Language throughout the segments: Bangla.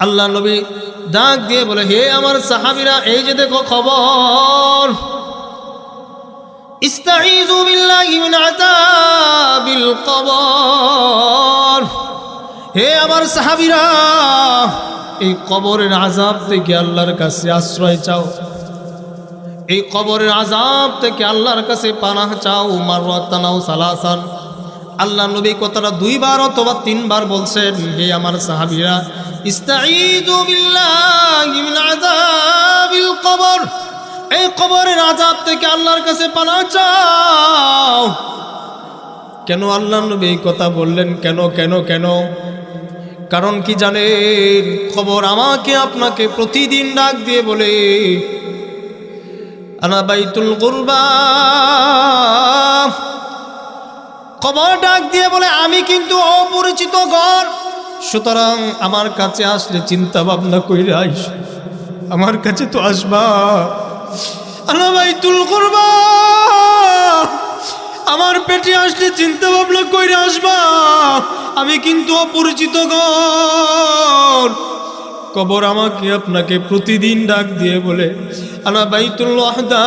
আল্লাহ নবী ডাক দিয়ে বলে, হে আমার সাহাবীরা, এই যে দেখো খবর, ইস্তাঈযু বিল্লাহি মিন আযাবিল কবর। হে আমার সাহাবীরা, এই কবরের আযাব থেকে আল্লাহর কাছে আশ্রয় চাও, এই কবরের আযাব থেকে আল্লাহর কাছে পানাহ চাও। মাররাতান আও সালাসান। আল্লাহ নবী কথাটা 2 বার অথবা 3 বার বলছেন, হে আমার সাহাবীরা, ইস্তাঈযু বিল্লাহি মিন আযাবিল কবর, এই কবরের আযাব থেকে আল্লাহর কাছে পানাহ চাও। কেন আল্লাহ নবী এই কথা বললেন? কেন কেন কেন? কারণ কি জানেন? খবর আমাকে আপনাকে প্রতিদিন ডাক দিয়ে বলে, আনা বাইতুল গুরবা। খবর ডাক দিয়ে বলে, আমি কিন্তু অপরিচিত ঘর, সুতরাং আমার কাছে আসলে চিন্তা ভাবনা কইরা আইস, আমার কাছে তো আসবা। আনা বাইতুল গুরবা, আমার পেটে আসলে চিন্তা ভাবনা কইরা আসবা, আমি কিন্তু অপরিচিত ঘর। কবর আমাকে আপনাকে প্রতিদিন ডাক দিয়ে বলে, আনা বাইতুল ওয়াহদা,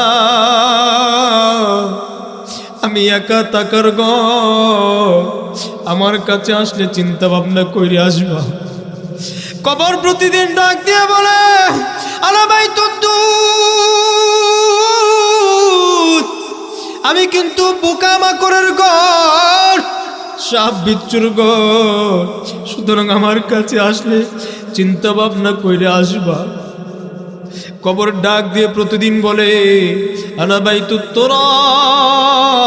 আমি একা থাকার ঘর, আমার কাছে আসলে চিন্তা ভাবনা কইরে আসবা। কবর প্রতিদিন ডাক দিয়ে বলে, আনা বাইতুদ দুদ, আমি কিন্তু পোকামাকড়ের ঘর, সাপ বিচ্ছুর ঘর, সুতরাং আমার কাছে আসলে চিন্তা ভাবনা কইরে আসবা। কবর ডাক দিয়ে প্রতিদিন বলে, আনা বাইতুত তুরাব,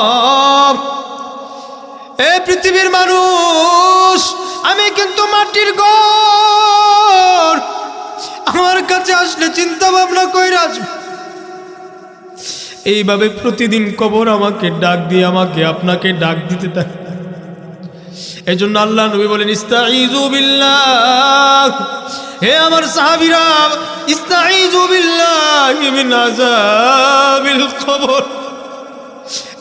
এ পৃথিবীর মানুষ, আমি কিন্তু মাটির ঘর, আমার কাছে আসলে চিন্তা ভাবনা কইরা আসবা। এইভাবে প্রতিদিন কবর আমাকে ডাক দিয়ে আমাকে আপনাকে ডাক দিতে থাকে। এই জন্য আল্লাহ নবী বলেন, ইস্তাঈযু বিল্লাহ, হে আমার সাহাবীরা, ইস্তাঈযু বিল্লাহি মিন আযাবিল কবর,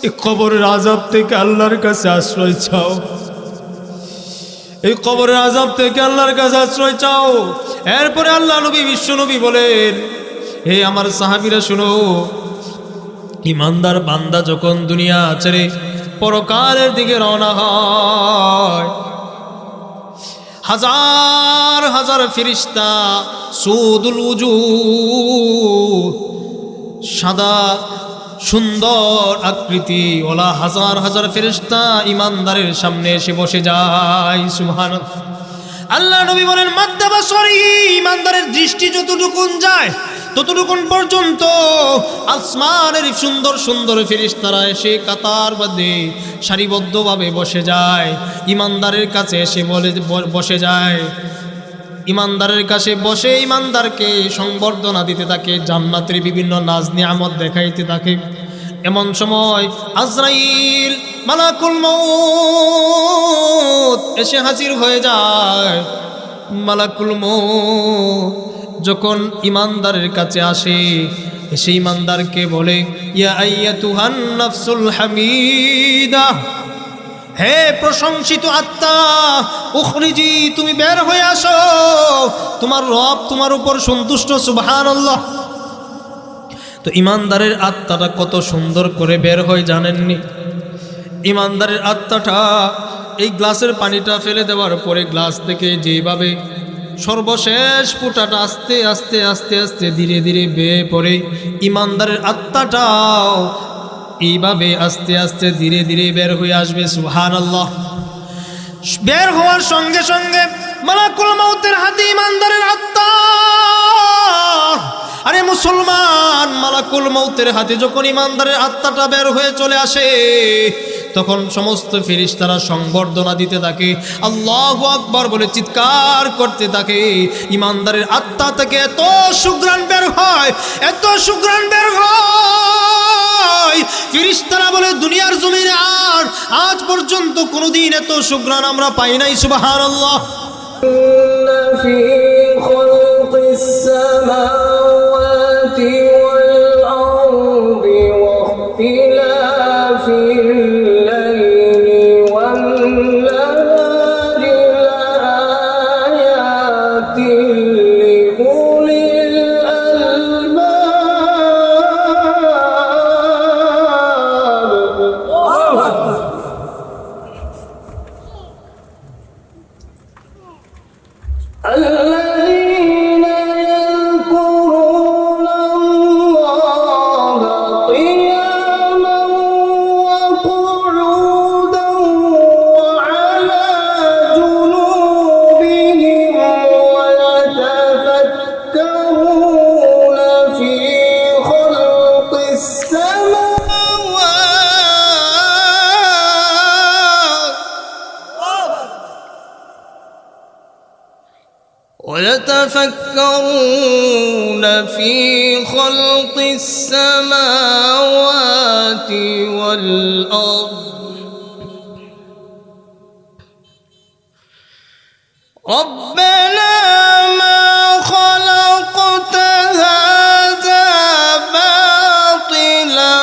এই কবরের আযাব থেকে আল্লাহর কাছে আশ্রয় চাও, এই কবরের আযাব থেকে আল্লাহর কাছে আশ্রয় চাও। এরপরে আল্লাহ নবী, বিশ্ব নবী বলেন, হে আমার সাহাবীরা শুনো, ইমানদার বান্দা যখন দুনিয়া ছেড়ে পরকালের দিকে রওনা হয়, হাজার হাজার ফেরেশতা, সুদুল উজুহ, সাদা সুন্দর আকৃতি ওলা হাজার হাজার ফেরেশতা ইমানদারের সামনে এসে বসে যায়। সুবহানাল্লাহ। আল্লাহ নবী বলেন, মাদ্দাবাসরি, ইমানদারের দৃষ্টি যতটুকুন যায় ততটুকুন পর্যন্ত আসমানের সুন্দর সুন্দর ফেরেশতারা এসে কাতার বাঁধে সারিবদ্ধভাবে বসে যায়, ইমানদারের কাছে এসে বসে যায়। ইমানদারের কাছে বসে ইমানদারকে সংবর্ধনা দিতে থাকে, জান্নাতের বিভিন্ন নাজ নিয়ামত দেখাইতে থাকে। এমন সময় আজরাইল, মালাকুল মউত এসে হাজির হয়ে যায়। মালাকুল মউত যখন ইমানদারের কাছে আসে, এসে ইমানদারকে বলে, ইয়া আইয়াতুহান নাফসুল হামিদা, হে প্রশংসিত আত্মা, উখরিজি, তুমি বের হয়ে আসো, তোমার রব তোমার উপর সন্তুষ্ট। সুবহানাল্লাহ। তো ইমানদারের আত্মাটা কত সুন্দর করে বের হয় জানেননি? ইমানদারের আত্মাটা এই গ্লাসের পানিটা ফেলে দেওয়ার পরে গ্লাস থেকে যেভাবে সর্বশেষ ফুটাটা আস্তে আস্তে আস্তে আস্তে ধীরে ধীরে বেয়ে পড়ে, ইমানদারের আত্মাটাও এইভাবে আস্তে আস্তে ধীরে ধীরে বের হয়ে আসবে। সুবহানাল্লাহ। বের হওয়ার সঙ্গে সঙ্গে মালাকুল মউতের হাতে ইমানদারের আত্মা, আরে মুসলমান, মালাকুল মউতের হাতে যখন ইমানদারের আত্মাটা বের হয়ে চলে আসে, তখন সমস্ত ফেরেশতারা সংবর্ধনা দিতে থাকে, আল্লাহু আকবার বলে চিৎকার করতে থাকে। ইমানদারের আত্মা থেকে এত সুঘ্রাণ বের হয়, এত সুঘ্রাণ বের হয়, ফেরেশতারা বলে দুনিয়ার জমিনে আর আজ পর্যন্ত কোনোদিন এত সুঘ্রাণ আমরা পাই নাই। সুবহানাল্লাহ। ফি খালকিস সামাওয়াতি ওয়াল আরদি ওয়া ইখতিলাফিল লাইলি ওয়ান নাহারি লাআয়াতিল يتفكرون في خلق السماوات والأرض ربنا ما خلقت هذا باطلا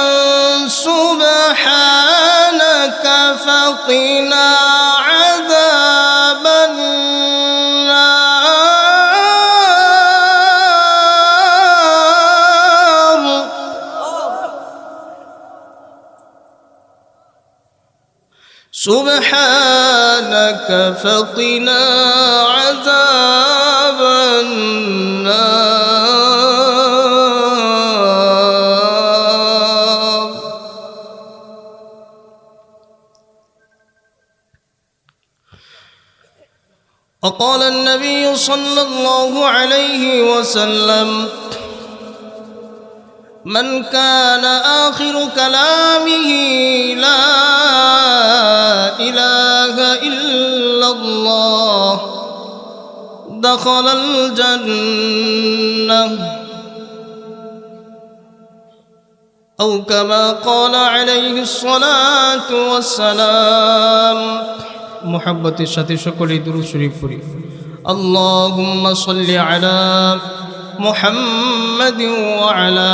سبحانك فقنا عذاب النار سبحانك فقنا عذاب النار وقال النبي صلى الله عليه وسلم من كان آخر كلامه لا إله إلا الله دخل الجنة أو كما قال عليه الصلاة والسلام محبة الشتي شكري درود شريف فري اللهم صل على محمد وعلى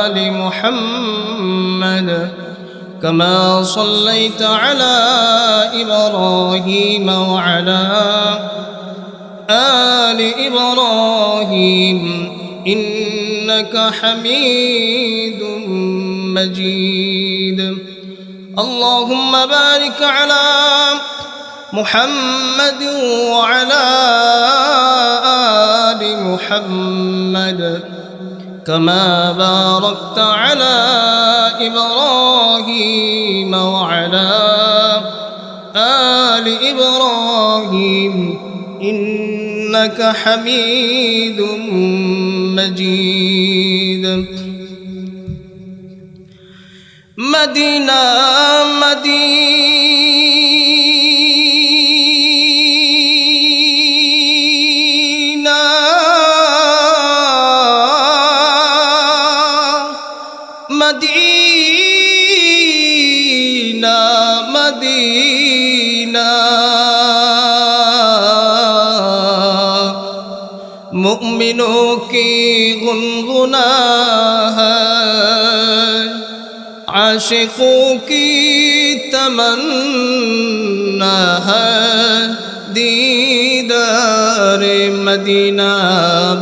آل محمد كما صليت على إبراهيم وعلى آل إبراهيم إنك حميد مجيد اللهم بارك على محمد وعلى آل محمد كما باركت على إبراهيم وعلى آل إبراهيم إنك حميد مجيد مدينة مدينة मुमिनों की गुनगुना है, आशिकों की तमन्ना है, दीदार मदीना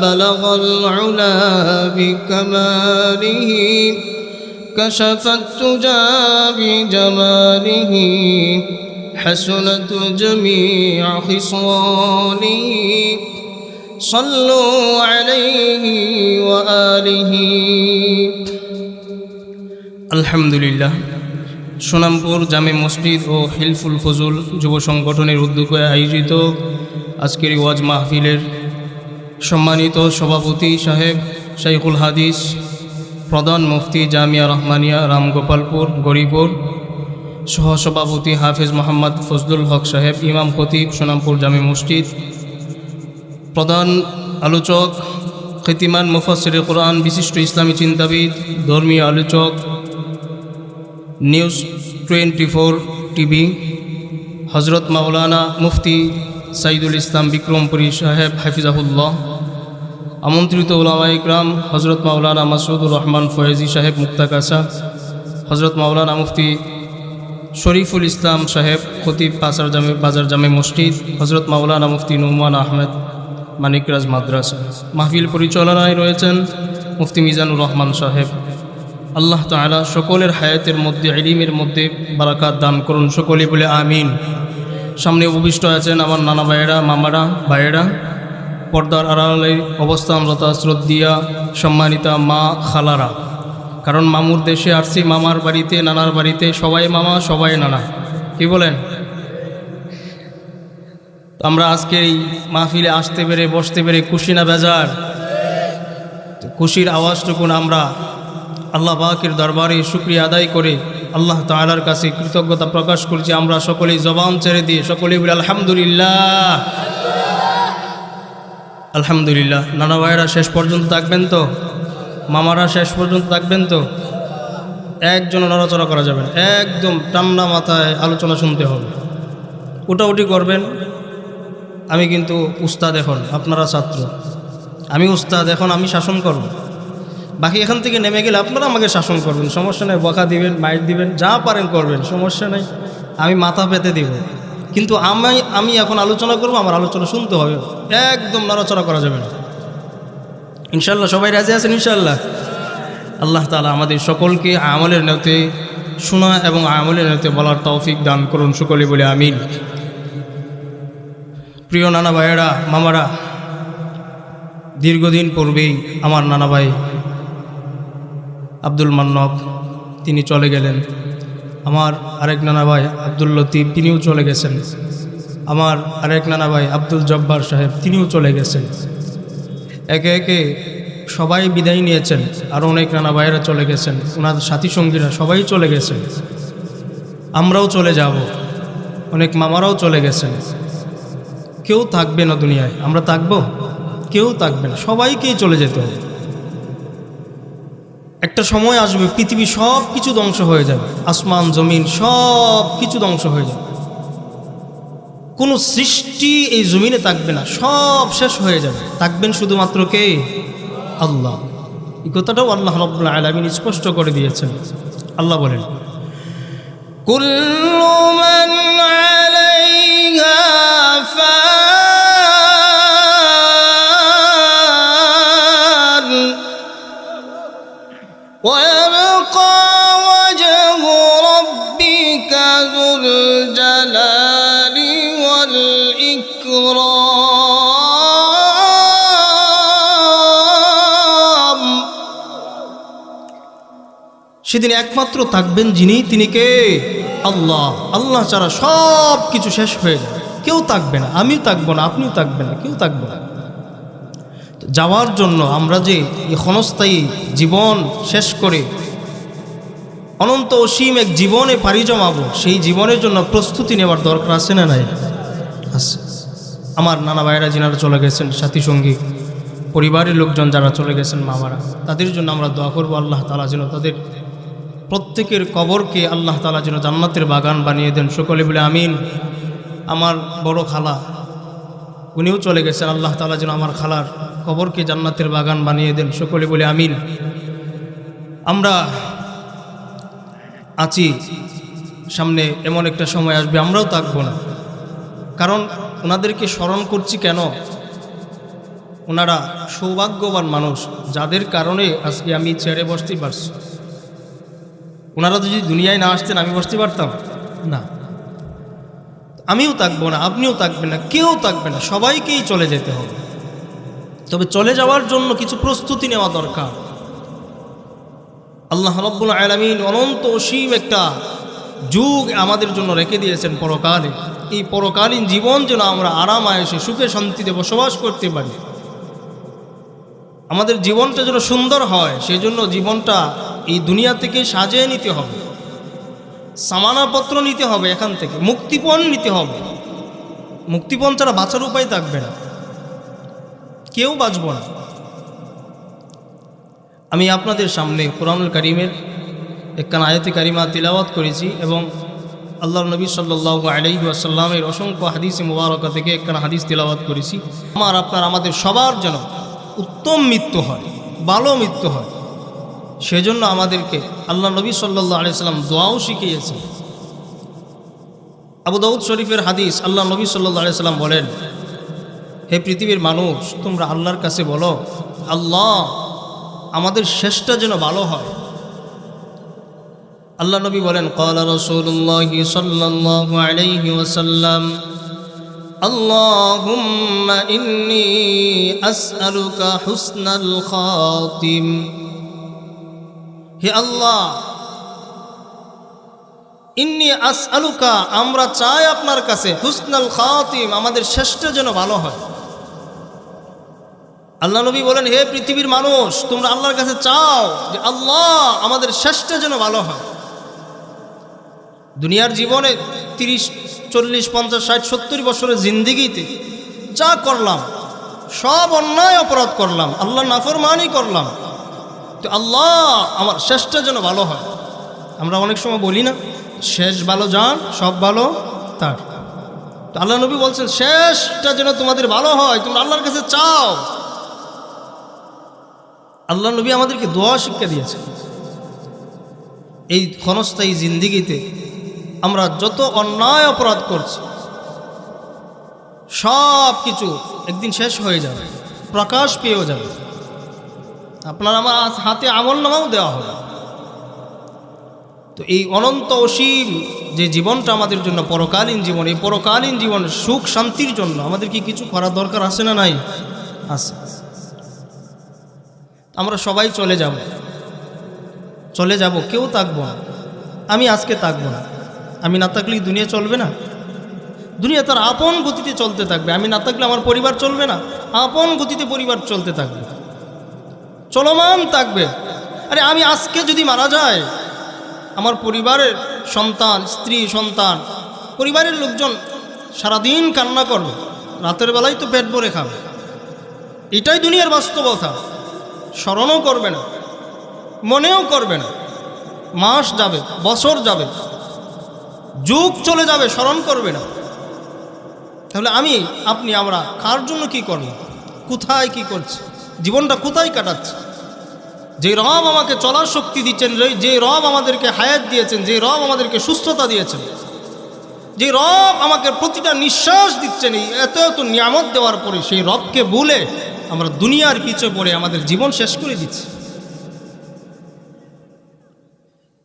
बलगल उला बिकमालिह कशफत तुजा बिजमालिह हसनत जमीअ खिसालिह सल्लु अलैहि व आलिहि। আলহামদুলিল্লাহ। সোনামপুর জামে মসজিদ ও হিলফুল ফজুল যুব সংগঠনের উদ্যোগে আয়োজিত আজকের ওয়াজ মাহফিলের সম্মানিত সভাপতি সাহেব শাইখুল হাদিস প্রধান মুফতি জামিয়া রহমানিয়া রামগোপালপুর গরিপুর, সহসভাপতি হাফেজ মোহাম্মদ ফজলুল হক সাহেব ইমাম খতিব সোনামপুর জামে মসজিদ, প্রধান আলোচক খিতিমান মুফাসসিরে কোরআন বিশিষ্ট ইসলামী চিন্তাবিদ ধর্মীয় আলোচক নিউজ 24 টিভি হজরত মাওলানা মুফতি সাইদুল ইসলাম বিক্রমপুরী সাহেব হাফিজাহুল্লাহ, আমন্ত্রিত উলামায়ে ইকরাম হজরত মাওলানা মাসুদুর রহমান ফয়েজি সাহেব মুক্তাগাছা, হজরত মাওলানা মুফতি শরীফুল ইসলাম সাহেব খতিব বাজার জামে মসজিদ, হজরত মাওলানা মুফতি নুমান আহমেদ মানিকরাজ মাদ্রাসা। মাহফিল পরিচালনায় রয়েছেন মুফতি মিজানুর রহমান সাহেব। আল্লাহ তাআলা সকলের হায়াতের মধ্যে ইলমের মধ্যে বারাকাত দান করুন, সকলে বলে আমিন। সামনে উপবিষ্ট আছেন আমার নানা ভাইয়েরা, মামারা, ভাইয়েরা, পর্দার আড়ালে অবস্থানরত শ্রদ্ধিয়া সম্মানিতা মা, খালারা। কারণ মামুর দেশে আসছি, মামার বাড়িতে নানার বাড়িতে সবাই মামা সবাই নানা, কি বলেন? আমরা আজকে এই মাহফিলে আসতে পেরে বসতে পেরে খুশি না বেজার? খুশির আওয়াজটুকুন আমরা আল্লাহ পাকের দরবারে শুকরিয়া আদায় করে আল্লাহ তাআলার কাছে কৃতজ্ঞতা প্রকাশ করছি। আমরা সকলেই জবান ছেড়ে দিয়ে সকলেই বলি আলহামদুলিল্লাহ। আলহামদুলিল্লাহ। নানা ভাইয়েরা শেষ পর্যন্ত থাকবেন তো? মামারা শেষ পর্যন্ত থাকবেন তো? একজন নড়াচড়া করা যাবে না, একদম ঠান্ডা মাথায় আলোচনা শুনতে হবে। উঠাউঠি করবেন। আমি কিন্তু উস্তাদ, এখন আপনারা ছাত্র, আমি উস্তাদ, এখন আমি শাসন করব। বাকি এখান থেকে নেমে গেলে আপনারা আমাকে শাসন করবেন, সমস্যা নেই। বকা দিবেন, মাইর দিবেন, যা পারেন করবেন, সমস্যা নেই, আমি মাথা পেতে দিব। কিন্তু আমি এখন আলোচনা করব, আমার আলোচনা শুনতে হবে, একদম নড়াচড়া করা যাবে না। ইনশাল্লাহ সবাই রাজি আছেন? ইনশাল্লাহ। আল্লাহ তাআলা আমাদের সকলকে আমলের নিয়তে শোনা এবং আমলের নিয়তে বলার তৌফিক দান করুন, সকলে বলে আমিন। প্রিয় নানা ভাইয়েরা, মামারা, দীর্ঘদিন পূর্বেই আমার নানা ভাই আব্দুল মান্নব তিনি চলে গেলেন। আমার আরেক নানা ভাই আব্দুল লতিফ তিনিও চলে গেছেন। আমার আরেক নানা ভাই আব্দুল জব্বার সাহেব তিনিও চলে গেছেন। একে একে সবাই বিদায় নিয়েছেন। আরও অনেক নানা ভাইয়েরা চলে গেছেন, ওনার সাথী সঙ্গীরা সবাই চলে গেছেন। আমরাও চলে যাব, অনেক মামারাও চলে গেছেন। কেউ থাকবে না দুনিয়ায়, আমরা থাকবো? কেউ থাকবে না, সবাইকেই চলে যেতে হবে। একটা সময় আসবে পৃথিবী সব কিছু ধ্বংস হয়ে যাবে, আসমান জমিন সব কিছু ধ্বংস হয়ে যাবে, কোনো সৃষ্টি এই জমিনে থাকবে না, সব শেষ হয়ে যাবে। থাকবেন শুধুমাত্র কে? আল্লাহ। এই কথাটাও আল্লাহ রাব্বুল আলামিন স্পষ্ট করে দিয়েছেন। আল্লাহ বলেন, কুল্লু মান আলাইহা ফান ওয়া ইয়াবকা ওয়াজহু রাব্বিকা যুল জালালি ওয়াল ইকরাম। সেদিন একমাত্র থাকবেন যিনি, তিনি কে? আল্লাহ। আল্লাহ ছাড়া সব কিছু শেষ হয়ে যাবে, কেউ থাকবে না। আমিও থাকবো না, আপনিও থাকবে না, কেউ থাকবে না। যাওয়ার জন্য আমরা যে এই ক্ষণস্থায়ী জীবন শেষ করে অনন্ত অসীম এক জীবনে পাড়ি জমাবো, সেই জীবনের জন্য প্রস্তুতি নেওয়ার দরকার আছে না নাই? আছে। আমার নানা ভাইয়েরা যিনারা চলে গেছেন, সাথী সঙ্গী পরিবারের লোকজন যারা চলে গেছেন, মামারা, তাদের জন্য আমরা দোয়া করবো আল্লাহ তাআলা যেন তাদের প্রত্যেকের কবরকে আল্লাহ তাআলা যেন জান্নাতের বাগান বানিয়ে দেন, সকলে বলে আমিন। আমার বড় খালা উনিও চলে গেছেন, আল্লাহ তাআলা যেন আমার খালার কবরকে জান্নাতের বাগান বানিয়ে দেন, সকলে বলে আমিন। আমরা আছি, সামনে এমন একটা সময় আসবে আমরাও থাকবো না। কারণ ওনাদেরকে স্মরণ করছি কেন? ওনারা সৌভাগ্যবান মানুষ, যাদের কারণে আজকে আমি চেয়ারে বসতে পারছি। ওনারা যদি দুনিয়ায় না আসতেন আমি বসতে পারতাম না। আমিও থাকবো না, আপনিও থাকবেন না, কেউ থাকবে না, সবাইকেই চলে যেতে হবে। তবে চলে যাওয়ার জন্য কিছু প্রস্তুতি নেওয়া দরকার। আল্লাহ রাব্বুল আলামিন অনন্ত অসীম একটা যুগ আমাদের জন্য রেখে দিয়েছেন পরকালে। এই পরকালীন জীবন যেন আমরা আরাম আয়েশে সুখে শান্তিতে বসবাস করতে পারি, আমাদের জীবনটা যেন সুন্দর হয়, সেই জন্য জীবনটা এই দুনিয়া থেকে সাজিয়ে নিতে হবে, সামানাপত্র নিতে হবে, এখান থেকে মুক্তিপণ নিতে হবে। মুক্তিপণ ছাড়া বাঁচার উপায় থাকবে না, কেউ বাঁচব না। আমি আপনাদের সামনে কোরআনুল কারীমের একখানা আয়াতে কারিমা তিলাওয়াত করেছি এবং আল্লাহর নবী সাল্লাল্লাহু আলাইহি ওয়াসাল্লামের অসংখ্য হাদিসে মুবারাকা থেকে একখানা হাদিস তিলাওয়াত করেছি। আমাদের সবার যেন উত্তম মৃত্যু হয়, ভালো মৃত্যু হয়, সেজন্য আমাদেরকে আল্লাহ নবী সাল্লাল্লাহু আলাইহি ওয়াসাল্লাম দোয়াও শিখিয়েছেন। আবু দাউদ শরীফের হাদিস, আল্লাহ নবী সাল্লাল্লাহু আলাইহি ওয়াসাল্লাম বলেন, হে পৃথিবীর মানুষ, তোমরা আল্লাহর কাছে বলো, আল্লাহ আমাদের শেষটা যেন ভালো হয়। আল্লাহ নবী বলেন, ক্বালা রাসূলুল্লাহ সাল্লাল্লাহু আলাইহি ওয়াসাল্লাম, আল্লাহুম্মা ইন্নী আসআলুকা হুসনাল খাতিম। হে আল্লাহ, ইন্নী আসআলুকা, আমরা চাই আপনার কাছে, হুসনাল খাতিম, আমাদের শেষটা যেন ভালো হয়। আল্লাহ নবী বলেন, হে পৃথিবীর মানুষ, তোমরা আল্লাহর কাছে চাও যে আল্লাহ আমাদের শেষটা যেন ভালো হয়। দুনিয়ার জীবনে 30, 40, 50, 60, 70 বছরের জিন্দিগিতে যা করলাম সব অন্যায় অপরাধ করলাম, আল্লাহ নাফরমানি করলাম, তো আল্লাহ আমার শেষটা যেন ভালো হয়। আমরা অনেক সময় বলি না, শেষ ভালো যান সব ভালো তার। তো আল্লাহ নবী বলছেন শেষটা যেন তোমাদের ভালো হয়, তোমরা আল্লাহর কাছে চাও। আল্লাহ নবী আমাদেরকে দোয়া শিক্ষা দিয়েছেন। এই ক্ষণস্থায়ী জিন্দিগিতে আমরা যত অন্যায় অপরাধ করছি সব কিছু একদিন শেষ হয়ে যাবে, প্রকাশ পেয়েও যাবে। আপনার আমার হাতে আমলনামাও দেওয়া হবে। তো এই অনন্ত অসীম যে জীবনটা আমাদের জন্য পরকালীন জীবন, এই পরকালীন জীবন সুখ শান্তির জন্য আমাদের কি কিছু করার দরকার আছে না নাই? আছে। আমরা সবাই চলে যাব, কেউ থাকবো না। আমি আজকে থাকবো না, আমি না থাকলেই দুনিয়া চলবে না। দুনিয়া তার আপন গতিতে চলতে থাকবে। আমি না থাকলে আমার পরিবার চলবে না, আপন গতিতে পরিবার চলতে থাকবে, চলমান থাকবে। আরে আমি আজকে যদি মারা যায়, আমার পরিবারের সন্তান, স্ত্রী, সন্তান, পরিবারের লোকজন সারাদিন কান্না করবে, রাতের বেলায় তো পেট ভরে খাবে। এটাই দুনিয়ার বাস্তবতা। স্মরণও করবে না, মনেও করবে না। মাস যাবে, বছর যাবে, যুগ চলে যাবে, স্মরণ করবে না। তাহলে আমরা কার জন্য কি করব? কোথায় কি করছি? জীবনটা কোথায় কাটাচ্ছি? যে রব আমাকে চলার শক্তি দিচ্ছেন, যে রব আমাদেরকে হায়াত দিয়েছেন, যে রব আমাদেরকে সুস্থতা দিয়েছেন, যে রব আমাকে প্রতিটা নিঃশ্বাস দিচ্ছেন, এই এত এত নিয়ামত দেওয়ার পরে সেই রবকে ভুলে আমরা দুনিয়ার পিছে পড়ে আমাদের জীবন শেষ করে দিচ্ছি।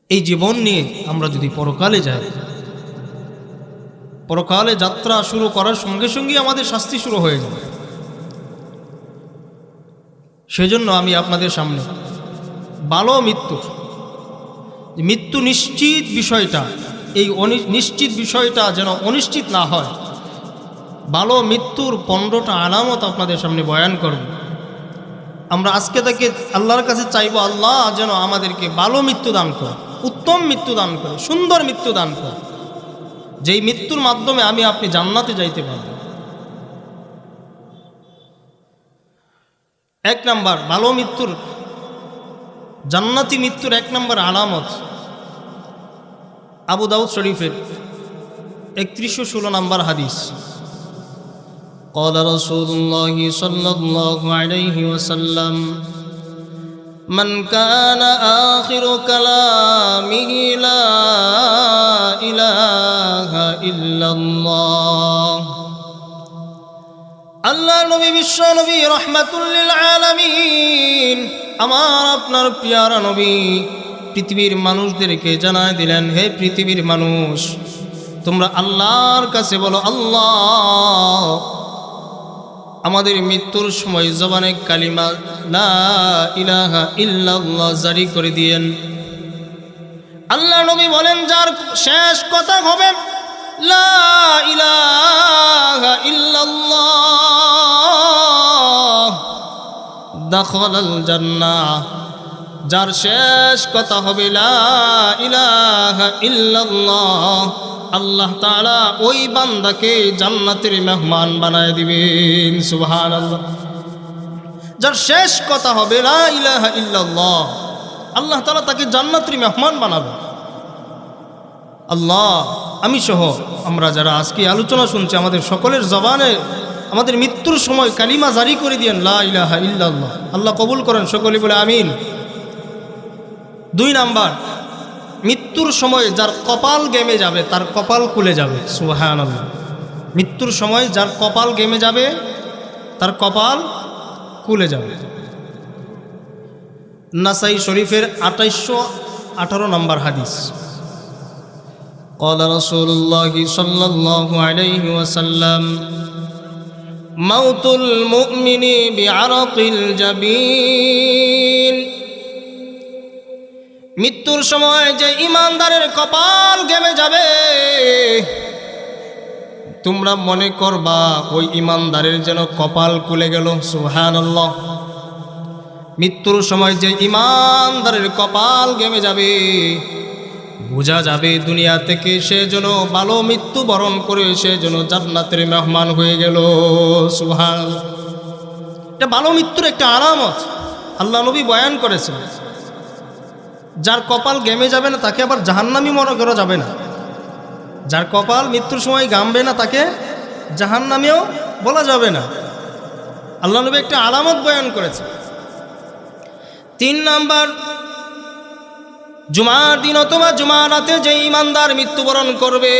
এই জীবন নিয়ে আমরা যদি পরকালে যাই, পরকালে যাত্রা শুরু করার সঙ্গে সঙ্গে আমাদের শাস্তি শুরু হয়ে যাবে। সেজন্য আমি আপনাদের সামনে ভালো মৃত্যু নিশ্চিত বিষয়টা, এই নিশ্চিত বিষয়টা যেন অনিশ্চিত না হয়, ভালো মৃত্যুর 15টা আলামত আপনাদের সামনে বয়ান করব। আমরা আজকে থেকে আল্লাহর কাছে চাইব, আল্লাহ যেন আমাদেরকে ভালো মৃত্যু দান করে, উত্তম মৃত্যু দান করে, সুন্দর মৃত্যু দান করে, যেই মৃত্যুর মাধ্যমে আমি আপনি জান্নাতে যাইতে পারব। 1 নাম্বার ভালো মৃত্যুর, জান্নাতি মৃত্যুর 1 নাম্বার আলামত আবু দাউদ শরীফের 3116 নাম্বার হাদিস। قال رسول الله صلى الله عليه وسلم من كان آخر كلامه لا إله إلا الله। আল্লাহ নবী, বিশ্ব নবী, রহমাতুল লিল আলামিন, আমার আপনার প্রিয় নবী পৃথিবীর মানুষদেরকে জানায় দিলেন, হে পৃথিবীর মানুষ, তোমরা আল্লাহর কাছে বলো, আল্লাহ আমাদের মৃত্যুর সময় জবানে কালিমা লা ইলাহা ইল্লাল্লাহ জারি করে দিয়েন। আল্লাহ নবী বলেন, যার শেষ কথা হবে লা ইলাহা ইল্লাল্লাহ দাখালাল জান্নাহ, যার শেষ কথা হবে লা ইলাহা ইল্লাল্লাহ, আল্লাহ তাআলা ওই বান্দাকে জান্নাতের মেহমান বানায় দিবেন। সুবহানাল্লাহ। যার শেষ কথা হবে লা ইলাহা ইল্লাল্লাহ, আল্লাহ তাআলা তাকে জান্নাতের মেহমান বানাবে। আল্লাহ, আমি সহ আমরা যারা আজকে আলোচনা শুনছি, আমাদের সকলের জবানে আমাদের মৃত্যুর সময় কালিমা জারি করে দিয়েন, লা ইলাহা ইল্লাল্লাহ। আল্লাহ কবুল করেন, সকলে বলে আমিন। 2 নাম্বার, মৃত্যুর সময় যার কপাল গেমে যাবে তার কপাল খুলে যাবে। সুবহানাল্লাহ। মৃত্যুর সময় যার কপাল গেমে যাবে তার কপাল খুলে যাবে। নাসাই শরীফের 2818 নম্বর হাদিস। قال رسول الله صلى الله عليه وسلم موت المؤمن بعرق الجبين। মৃত্যুর সময় যে ইমানদারের কপাল ঘেমে যাবে, তোমরা মনে করবা ওই ইমানদারের যেন কপাল খুলে গেল। সুবহানাল্লাহ। মৃত্যুর সময় যে ইমানদারের কপাল ঘেমে যাবে, বোঝা যাবে দুনিয়া থেকে সে যেন ভালো মৃত্যু বরণ করে সে যেন জান্নাতের মেহমান হয়ে গেল। সুবহানাল্লাহ। এটা ভালো মৃত্যুর একটা আলামত আল্লাহ নবী বয়ান করেছেন। যার কপাল গেমে যাবে না তাকে আবার জাহান্নামী মনে করা যাবে না। যার কপাল মৃত্যুর সময় গামবে না তাকে জাহান্নামীও বলা যাবে না। আল্লাহ নবী একটা আলামত বয়ান করেছে। 3 নাম্বার, জুমার দিন অথবা জুমার রাতে যে ইমানদার মৃত্যুবরণ করবে,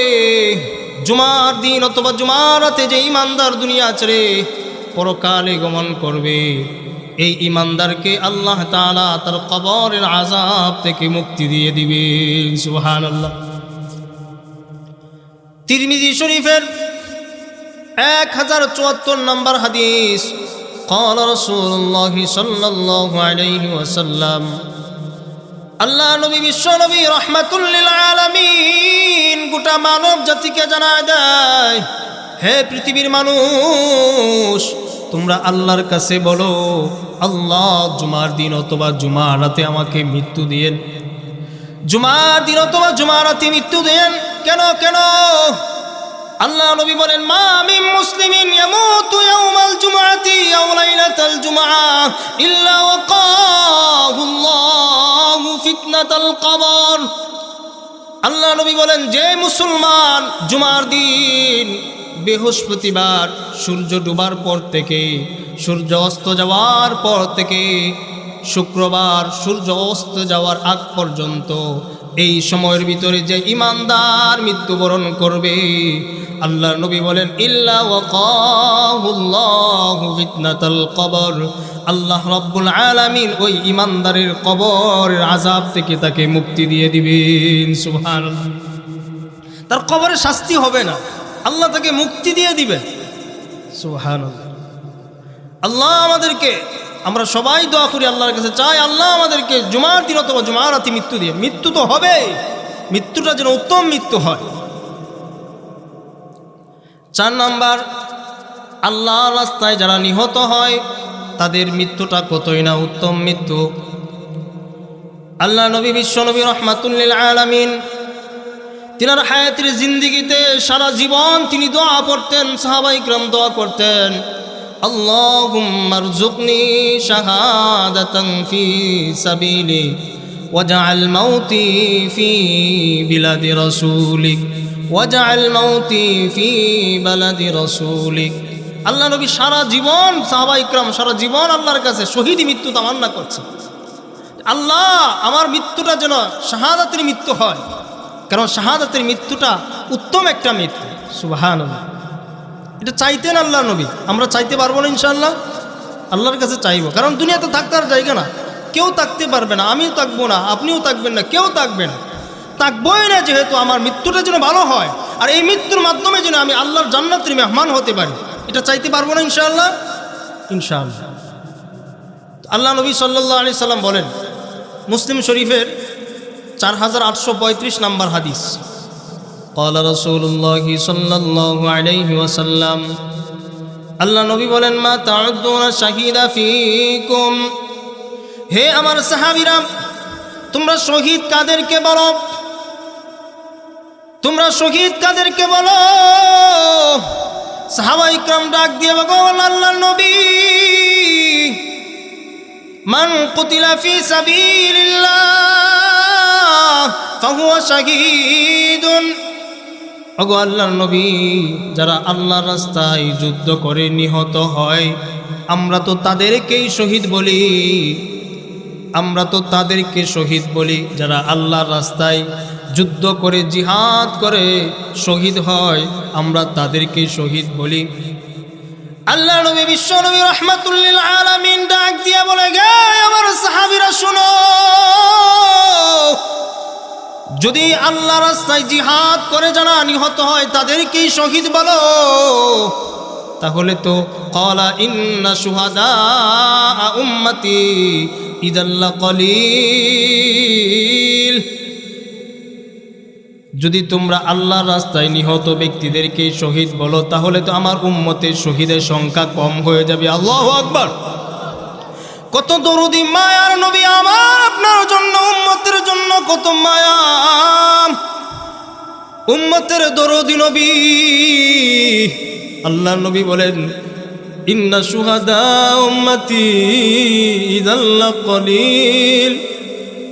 জুমার দিন অথবা জুমার রাতে যে ইমানদার দুনিয়া ছেড়ে পরকালে গমন করবে, এই ইমানদারকে আল্লাহ তাআলা তার কবরের আযাব থেকে মুক্তি দিয়ে দিবেন। সুবহানাল্লাহ। তিরমিজি শরীফের 1074 নম্বর হাদিস, قال رسول الله صلى الله عليه وسلم, আল্লাহ নবী বিশ্ব নবী রাহমাতুল লিল আলামিন গোটা মানব জাতিকে জানায় দেয়, হে পৃথিবীর মানুষ, তোমরা আল্লাহর কাছে বলো, আল্লাহ জুমার দিন অথবা জুমার রাতে আমাকে মৃত্যু দিয়েন। জুমার দিন অথবা জুমার রাতে মৃত্যু দেন। কেন কেন? আল্লাহ নবী বলেন, মা মিন মুসলিমিন ইয়ামুতু ইয়াওমাল জুমআতি আও লাইলাতাল জুমআহ ইল্লা ওয়াকাহুল্লাহু ফিতনাতাল কবর। আল্লাহ নবী বলেন, যে মুসলমান জুমার দিন বৃহস্পতিবার সূর্য ডুবার পর থেকে সূর্য অস্ত যাওয়ার পর থেকে শুক্রবার সূর্য অস্ত যাওয়ার আগ পর্যন্ত এই সময়ের ভিতরে যে ইমানদার মৃত্যুবরণ করবে, আল্লাহ নবী বলেন, ইল্লা ওয়াকাহুল্লাহু ফিতনাতাল কবর, আল্লাহ রাব্বুল আলামিন ওই ইমানদারের কবরের আযাব থেকে তাকে মুক্তি দিয়ে দিবেন। সুবহানাল্লাহ। তার কবরে শাস্তি হবে না, আল্লাহ তাকে মুক্তি দিয়ে দিবেন। সুবহানাল্লাহ। আল্লাহ আমাদেরকে, আমরা সবাই দোয়া করি আল্লাহর কাছে, চাই আল্লাহ আমাদেরকে জুমার দিন অথবা জুমার রাতে মৃত্যু দিয়ে, মৃত্যু তো হবে, মৃত্যুটা যেন উত্তম মৃত্যু হয়। 4 নাম্বার, আল্লাহর রাস্তায় যারা নিহত হয় তাদের মৃত্যুটা কতই না উত্তম মৃত্যু। আল্লাহ নবী বিশ্ব নবী রাহমাতুল লিল আলামিন তিনার হায়াতের জিন্দেগিতে সারা জীবন তিনি দোয়া পড়তেন, সাহাবায়ে কিরাম দোয়া করতেন, আল্লাহুম্মা রযুকনি শাহাদাতান ফি সাবিলি ওয়াজআল মাউতি ফি বিলাদি রাসূলিক ওয়াজআল মাউতি ফি বালাদি রাসূলিক। আল্লাহ নবী সারা জীবন, সাহাবায়ে কিরাম সারা জীবন আল্লাহর কাছে শহীদি মৃত্যু তামান্না করছে, আল্লাহ আমার মৃত্যুটা যেন শাহাদাতের মৃত্যু হয়, কারণ শাহাদাতের মৃত্যুটা উত্তম একটা মৃত্যু। সুবহানাল্লাহ। এটা চাইতেন আল্লাহ নবী। আমরা চাইতে পারবো না ইনশাআল্লাহ? আল্লাহর কাছে চাইবো, কারণ দুনিয়াতে থাকার জায়গা না, কেউ থাকতে পারবে না, আমিও থাকবো না, আপনিও থাকবেন না, কেউ থাকবে না, থাকবোই না, যেহেতু আমার মৃত্যুটা যেন ভালো হয় আর এই মৃত্যুর মাধ্যমে যেন আমি আল্লাহর জান্নাতের মেহমান হতে পারি, এটা চাইতে পারবো না ইনশাআল্লাহ? ইনশাআল্লাহ। আল্লাহ নবী সাল্লাল্লাহু আলাইহি সাল্লাম বলেন, মুসলিম শরীফের 4835 নম্বর হাদিস, قال رسول الله صلى الله عليه وسلم, আল্লাহ নবী বলেন, মা তাউদ্দুনা শাহিদা ফীকুম, হে আমার সাহাবীরা, তোমরা শহীদ কাদেরকে বলো? তোমরা শহীদ কাদেরকে বলো? সাহাবায়ে কিরাম ডাক দিয়ে বলেন, আল্লাহর নবী, মান কুতিলা ফি সাবিলিল্লাহ ফাহুয়া শাহীদুন। ওগো আল্লাহর নবী, যারা আল্লাহর রাস্তায় যুদ্ধ করে নিহত হয়, আমরা তো তাদেরকেই শহীদ বলি, আমরা তো তাদেরকে শহীদ বলি যারা আল্লাহর রাস্তায় যুদ্ধ করে জিহাদ করে শহীদ হয়, আমরা তাদেরকে শহীদ বলি। আল্লাহ নবী বিশ্ব নবী রাহমাতুল লিল আলামিন ডাক দিয়ে বলে, গে আমার সাহাবীরা শুনো, যদি আল্লাহ রাস্তায় জিহাদ করে যারা নিহত হয় তাদেরকেই শহীদ বলো, তাহলে তো ক্বালা ইন্না শুহাদা উম্মতি ইদাল্লা কলিল, যদি তোমরা আল্লাহর রাস্তায় নিহত ব্যক্তিদেরকে শহীদ বলো, তাহলে তো আমার উম্মতের শহীদের সংখ্যা কম হয়ে যাবে। আল্লাহু আকবার। কত দরুদি মায়ার নবী আমার আপনার জন্য, উম্মতের জন্য কত মায়া, উম্মতের দরুদি নবী। আল্লাহ নবী বলেন, ইন্না শুহাদা উম্মতি ইযাল লাকলিল।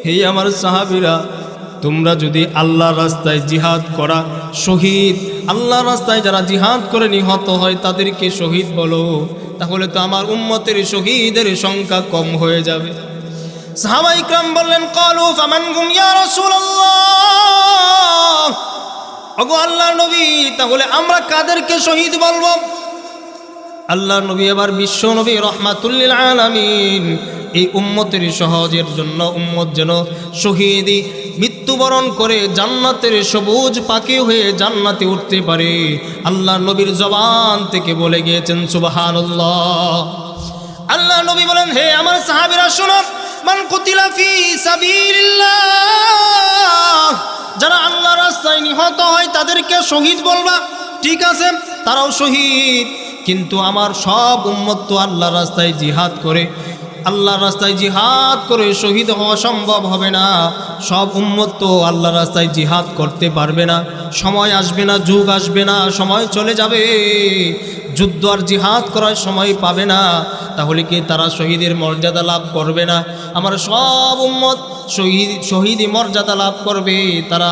হে আমার সাহাবীরা, তোমরা যদি আল্লাহর রাস্তায় জিহাদ করা শহীদ, আল্লাহর রাস্তায় যারা জিহাদ করে নিহত হয় তাদেরকে শহীদ বলো, তাহলে তো আমার উম্মতের শহীদের সংখ্যা কম হয়ে যাবে। সাহাবা ইকরাম বললেন, ক্বালু ফামান হুম ইয়া রাসূলুল্লাহ, ওগো আল্লাহর নবী, তাহলে আমরা কাদেরকে শহীদ বলবো? আল্লাহর নবী আবার বিশ্ব নবী রাহমাতুল লিল আলামিন এই উম্মতের সহজের জন্য উম্মত যেন শহীদি মৃত্যুবরণ করে জান্নাতের সবুজ পাখি হয়ে জান্নাতে উঠতে পারে, আল্লাহ নবীর জবান থেকে বলে গিয়েছেন সুবহানাল্লাহ। আল্লাহ নবী বলেন, হে আমার সাহাবীরা শুনো, মান কুতিলা ফি সাবিলিল্লাহ, যারা আল্লাহর রাস্তায় নিহত হয় তাদেরকে শহীদ বলবা, ঠিক আছে তারাও শহীদ, কিন্তু আমার সব উম্মত তো আল্লাহর রাস্তায় জিহাদ করে, আল্লাহর রাস্তায় জিহাদ করে শহীদ হওয়া সম্ভব হবে না। সব উম্মত তো আল্লাহর রাস্তায় জিহাদ করতে পারবে না, সময় আসবে না, যুগ আসবে না, সময় চলে যাবে, যুদ্ধ আর জিহাদ করার সময় পাবে না, তাহলে কি তারা শহীদের মর্যাদা লাভ করবে না? আমার সব উম্মত শহীদি মর্যাদা লাভ করবে, তারা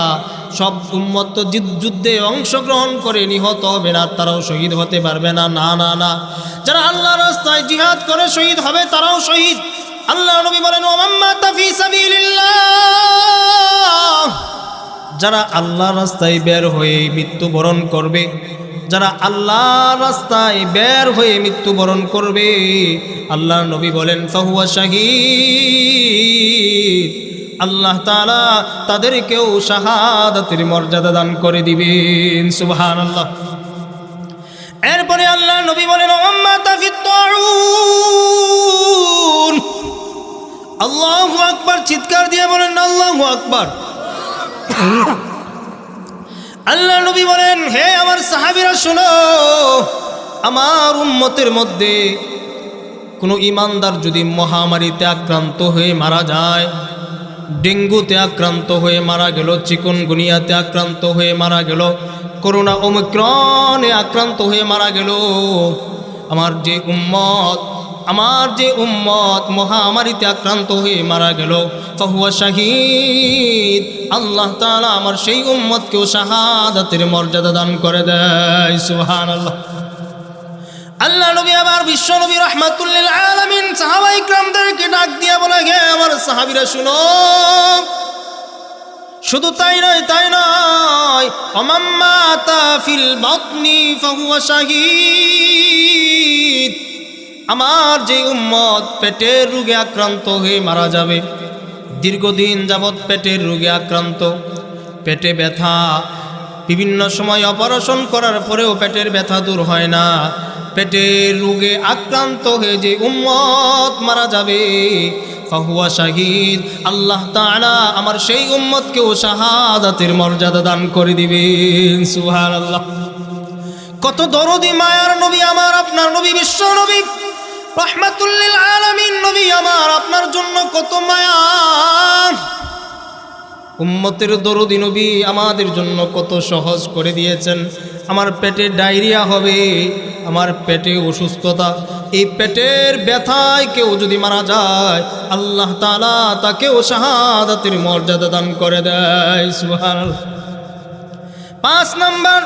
সব উম্মত তো যুদ্ধে অংশগ্রহণ করে নিহত হবে না, তারাও শহীদ হতে পারবে না। না না না, যারা আল্লাহর রাস্তায় জিহাদ করে শহীদ হবে তারাও শহীদ। আল্লাহ নবী বলেন, ওমান মাতা ফি সাবিলিল্লাহ, যারা আল্লাহর রাস্তায় বের হয়ে মৃত্যুবরণ করবে, যারা আল্লাহর রাস্তায় বের হয়ে মৃত্যুবরণ করবে, আল্লাহর নবী বলেন ফাহুয়া শাহীদ, আল্লাহ তাআলা তাদেরকেও শাহাদাতের মর্যাদা দান করে দিবেন। সুবহানাল্লাহ। এরপরে আল্লাহ নবী বলেন, আম্মা তাফিত তাউন, আল্লাহু আকবার, চিৎকার দিয়ে বলেন আল্লাহু আকবার। আল্লাহ নবী বলেন, হে আমার সাহাবীরা শোনো, আমার উম্মতের মধ্যে কোনো ইমানদার যদি মহামারীতে আক্রান্ত হয়ে মারা যায়, ডেঙ্গুতে আক্রান্ত হয়ে মারা গেল, চিকুনগুনিয়াতে আক্রান্ত হয়ে মারা গেল, করোনা ওমিক্রনে আক্রান্ত হয়ে মারা গেল, আমার যে উম্মত মহামারীতে আক্রান্ত হয়ে মারা গেল, ফাহুয়া শাহীদ, আল্লাহ তাআলা আমার সেই উম্মতকেও শাহাদাতের মর্যাদা দান করে দেয়। সুবহানাল্লাহ। আল্লাহ নবী আবার বিশ্ব নবী রাহমাতুল লিল আলামিন সাহাবা ইকরামদেরকে ডাক দিয়া বলে, গে আমার সাহাবীরা শুনো, শুধু তাই নয়, ওমান মাতা ফিল বাতনি ফাহুয়া শাহীদ, আমার যে উম্মত পেটের রোগে আক্রান্ত হয়ে মারা যাবে, দীর্ঘদিন যাবৎ পেটের রোগে আক্রান্ত, পেটে ব্যথা, বিভিন্ন সময় অপারেশন করার পরেও পেটের ব্যথা দূর হয় না, পেটের রোগে আক্রান্ত হয়ে যে উম্মত মারা যাবে, ফাহুয়া শাহীদ, আল্লাহ তাআলা আমার সেই উম্মতকেও শাহাদাতের মর্যাদা দান করে দিবেন। সুবহানাল্লাহ। কত দরদি মায়ার নবী আমার আপনার নবী, বিশ্ব নবী রাহমাতুল লিল আলামিন নবী আমার আপনার জন্য কত মায়া, উম্মতের দরদি নবী আমাদের জন্য কত সহজ করে দিয়েছেন। আমার পেটে ডায়রিয়া হবে, আমার পেটে অসুস্থতা, এই পেটের ব্যথায় কেউ যদি মারা যায়, আল্লাহ তাআলা তাকেও শাহাদাতের মর্যাদা দান করে দেয়। সুবহানাল্লাহ। 5 নাম্বার,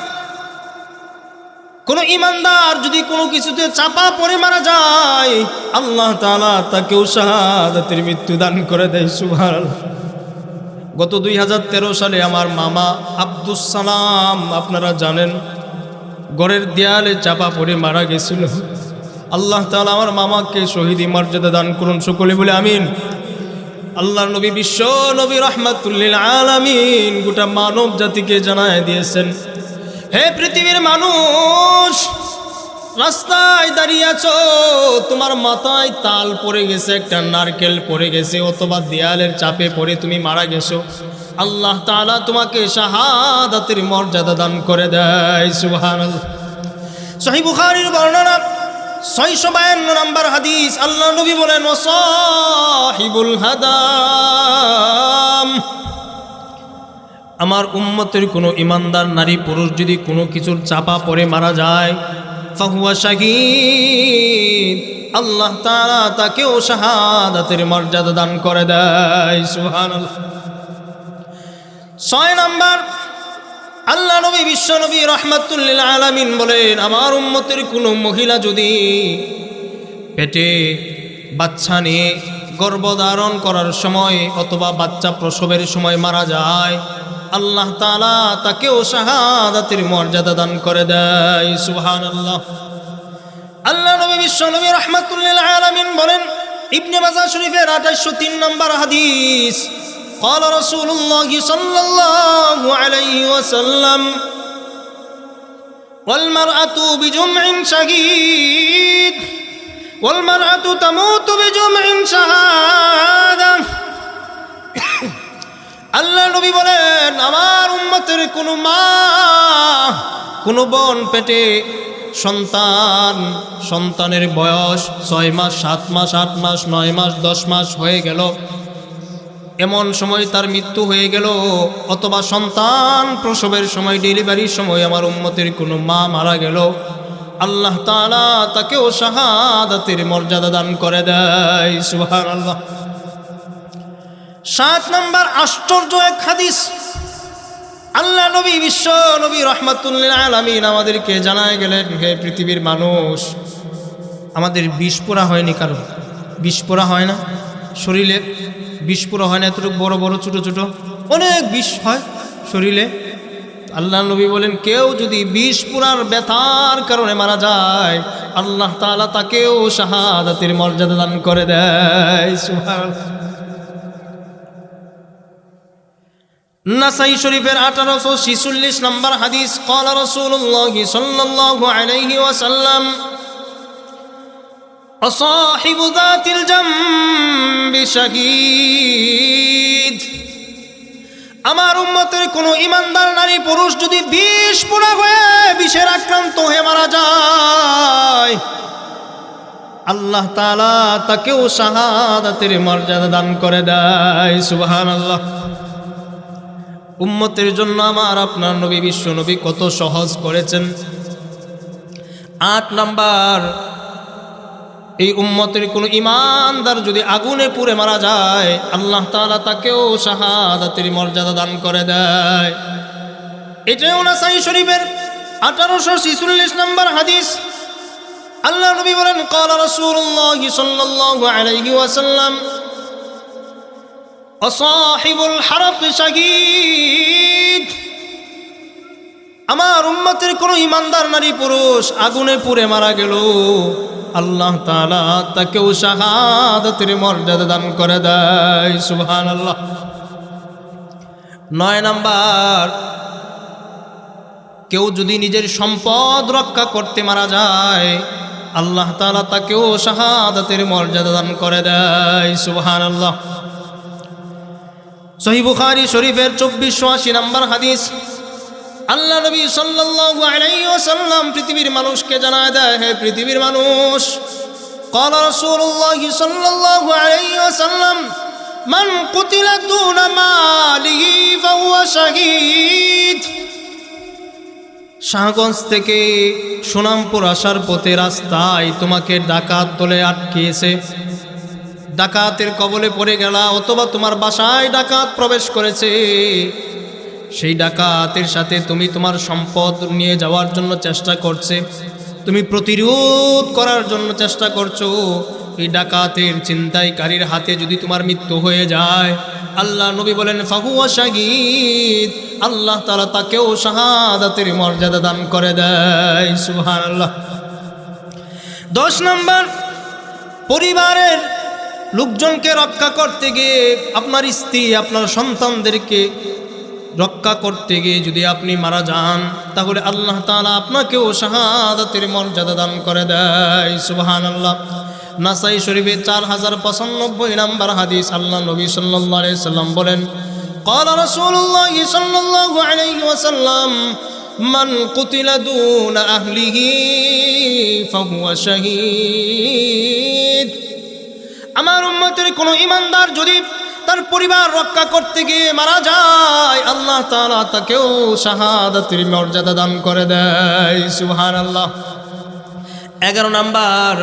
কোন ইমানদার যদি কোনো কিছুতে চাপা পড়ে মারা যায়, আল্লাহ তাআলা তাকেও শাহাদাতের মৃত্যু দান করে দেয়। সুবহানাল্লাহ। গত 2013 সালে আমার মামা আব্দুস সালাম, আপনারা জানেন, ঘরের দেয়ালে চাপা পড়ে মারা গেছিল। আল্লাহ তাআলা আমার মামাকে শহীদি মর্যাদা দান করুন, সকলে বলে আমিন। আল্লাহর নবী বিশ্ব নবী রাহমাতুল লিল আলামিন গোটা মানব জাতিকে জানায় দিয়েছেন, হে পৃথিবীর মানুষ, রাস্তায় দাঁড়িয়ে আছো, তোমার মাথায় তাল পড়ে গেছে, একটা নারকেল পড়ে গেছে, অথবা দেয়ালের চাপে পড়ে তুমি মারা গেছো, আল্লাহ তাআলা তোমাকে শাহাদাতের মর্যাদা দান করে দেয়। সুবহানাল্লাহ। সহিহ বুখারীর বর্ণনা 652 নম্বর হাদিস, আল্লাহ নবী বলেন, ওয়াসাহিবুল হাদাম, আমার উম্মতের কোনো ইমানদার নারী পুরুষ যদি কোনো কিছুর চাপা পড়ে মারা যায়, ফাহুয়া শাহীদ, আল্লাহ তাআলা তাকেও শাহাদাতের মর্যাদা দান করে দেয়। সুবহানাল্লাহ। 6 নাম্বার, আল্লাহ নবী বিশ্ব নবী রাহমাতুল লিল আলামিন বলেন, আমার উম্মতের কোনো মহিলা যদি পেটে বাচ্চা নিয়ে গর্ভধারণ করার সময় অথবা বাচ্চা প্রসবের সময় মারা যায়, আল্লাহ তাআলা তাকেও শাহাদাতের মর্যাদা দান করে দেয়। সুবহানাল্লাহ। আল্লাহ নবী বিশ্ব নবী রাহমাতুল লিল আলামিন বলেন, ইবনে মাজাহ শরীফের 2803 নম্বর হাদিস, قال رسول الله صلى الله عليه وسلم والمرأة بجمع شهيد والمرأة تموت بجمع شهادة। আল্লাহ নবী বলেন, আমার উম্মতের কোনো মা, কোনো বোন পেটে সন্তানের বয়স 6 মাস, 7 মাস, 8 মাস, 9 মাস, 10 মাস হয়ে গেল, এমন সময় তার মৃত্যু হয়ে গেল, অথবা সন্তান প্রসবের সময়, ডেলিভারির সময় আমার উম্মতের কোনো মা মারা গেল, আল্লাহ তাআলা তাকেও শাহাদাতের মর্যাদা দান করে দেয়। সুবহানাল্লাহ। 7 নাম্বার আশ্চর্য এক হাদিস, আল্লাহ নবী বিশ্ব নবী রাহমাতুল লিল আলামিন আমাদেরকে জানায় গেলেন, হে পৃথিবীর মানুষ, আমাদের বিষ পোড়া হয়নি, কারণ বিষ পোড়া হয় না শরীরে, বিষ পোড়া হয় না এতটুকু বড় বড় ছোট ছোট অনেক বিষ হয় শরীরে। আল্লাহ নবী বলেন, কেউ যদি বিষ পোড়ার ব্যথার কারণে মারা যায়, আল্লাহ তাআলা তাকেও শাহাদাতের মর্যাদা দান করে দেয়। সুবহানাল্লাহ। নাসাই শরীফের 1846 নম্বর হাদিস, قال رسول الله صلى الله عليه وسلم أصاحب ذات الجنب شهيد। আমার উম্মতের কোনো ইমানদার নারী পুরুষ যদি বিষ পোড়া হয়ে বিষের আক্রান্ত হয়ে মারা যায়, আল্লাহ তাআলা তাকেও শাহাদাতের মর্যাদা দান করে দেয়। সুবহানাল্লাহ। উম্মতের জন্য আমার আপনার নবী বিশ্ব নবী কত সহজ করেছেন। 8 নাম্বার, এই উম্মতের কোনো ইমানদার যদি আগুনে পুড়ে মারা যায়, আল্লাহ তাআলা তাকেও শাহাদাতের মর্যাদা দান করে দেয়। এটাও নাসাই শরীফের 1846 নম্বর হাদিস। আল্লাহ নবী বলেন, قال رسول الله صلى الله عليه وسلم أصاحب الحرق شهيد। আমার উম্মতের কোনো ইমানদার নারী পুরুষ আগুনে পুড়ে মারা গেল, আল্লাহ তাআলা তাকেও শাহাদাতের মর্যাদা দান করে দেয়। সুবহানাল্লাহ। 9 নাম্বার, কেউ যদি নিজের সম্পদ রক্ষা করতে মারা যায়, আল্লাহ তাআলা তাকেও শাহাদাতের মর্যাদা দান করে দেয়। সুবহানাল্লাহ। সহিহ বুখারী শরীফের 2480 নম্বর হাদিস, আল্লাহ নবী সাল্লাল্লাহু আলাইহি ওয়াসাল্লাম পৃথিবীর মানুষকে জানায় দেয়, হে পৃথিবীর মানুষ, قال رسول الله صلى الله عليه وسلم من قتل دون ماله فهو شهيد। শাহগঞ্জ থেকে সুনামপুর আসার পথে রাস্তায় তোমাকে ডাকাত দলে আটকিয়েছে, ডাকাতের কবলে পড়ে গেলা, অথবা তোমার বাসায় ডাকাত প্রবেশ করেছে, সেই ডাকাতের সাথে তুমি তোমার সম্পদ নিয়ে যাওয়ার জন্য চেষ্টা করছে, তুমি প্রতিরোধ করার জন্য চেষ্টা করছো, এই ডাকাতের ছিনতাইকারীর হাতে যদি তোমার মৃত্যু হয়ে যায়, আল্লাহ নবী বলেন ফাহুয়া শাহীদ, আল্লাহ তাআলা তাকেও শাহাদাতের মর্যাদা দান করে দেয়। সুবহানাল্লাহ। 10 নম্বর, পরিবারের লোকজনকে রক্ষা করতে গিয়ে, আপনার স্ত্রী আপনার সন্তানদেরকে রক্ষা করতে গিয়ে যদি আপনি মারা যান, তাহলে আল্লাহ তাআলা আপনাকেও শাহাদাতের মর্যাদা দান করে দেয়। সুবহানাল্লাহ। নাসাই শরীফে 4095 নম্বর হাদিস, আল্লাহ নবী সাল্লাল্লাহু আলাইহি সাল্লাম বলেন, قال رسول الله صلى الله عليه وسلم من قتل دون أهله فهو شهيد। আমার উম্মতের কোনো ইমানদার যদি তার পরিবার রক্ষা করতে গিয়ে মারা যায়, আল্লাহ তাআলা তাকেও শাহাদাতের মর্যাদা দান করে দেয়। সুবহানাল্লাহ। 11 নাম্বার,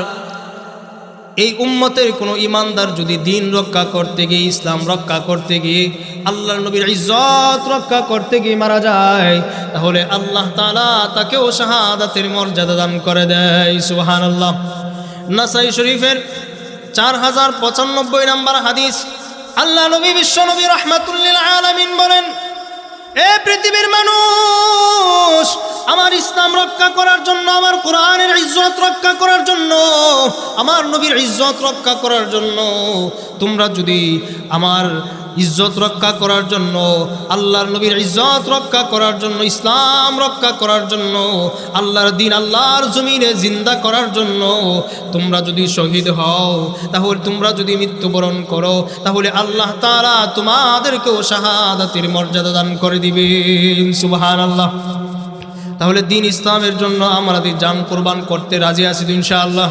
এই উম্মতের কোনো ইমানদার যদি দিন রক্ষা করতে গিয়ে, ইসলাম রক্ষা করতে গিয়ে, আল্লাহর নবীর ইজ্জত রক্ষা করতে গিয়ে মারা যায়, তাহলে আল্লাহ তাআলা তাকেও শাহাদাতের মর্যাদা দান করে দেয়। সুবহানাল্লাহ। নাসাই শরীফের 4095 নাম্বার হাদিস, আল্লাহ নবী বিশ্ব নবী রাহমাতুল লিল আলামিন বলেন, এ পৃথিবীর মানুষ, আমার ইসলাম রক্ষা করার জন্য, আমার কোরআনের ইজ্জত রক্ষা করার জন্য, আমার নবীর ইজ্জত রক্ষা করার জন্য, তোমরা যদি আমার ইজ্জত রক্ষা করার জন্য, আল্লাহর নবীর ইজ্জত রক্ষা করার জন্য, ইসলাম রক্ষা করার জন্য, আল্লাহর দ্বীন আল্লাহর জমিনে জিন্দা করার জন্য তোমরা যদি শহীদ হও, তাহলে তোমরা যদি মৃত্যুবরণ করো, তাহলে আল্লাহ তাআলা তোমাদেরকেও শাহাদাতের মর্যাদা দান করে দিবেন। সুবহানাল্লাহ। তাহলে দ্বীন ইসলামের জন্য আমাদের জান কুরবান করতে রাজি আছি তো ইনশাআল্লাহ?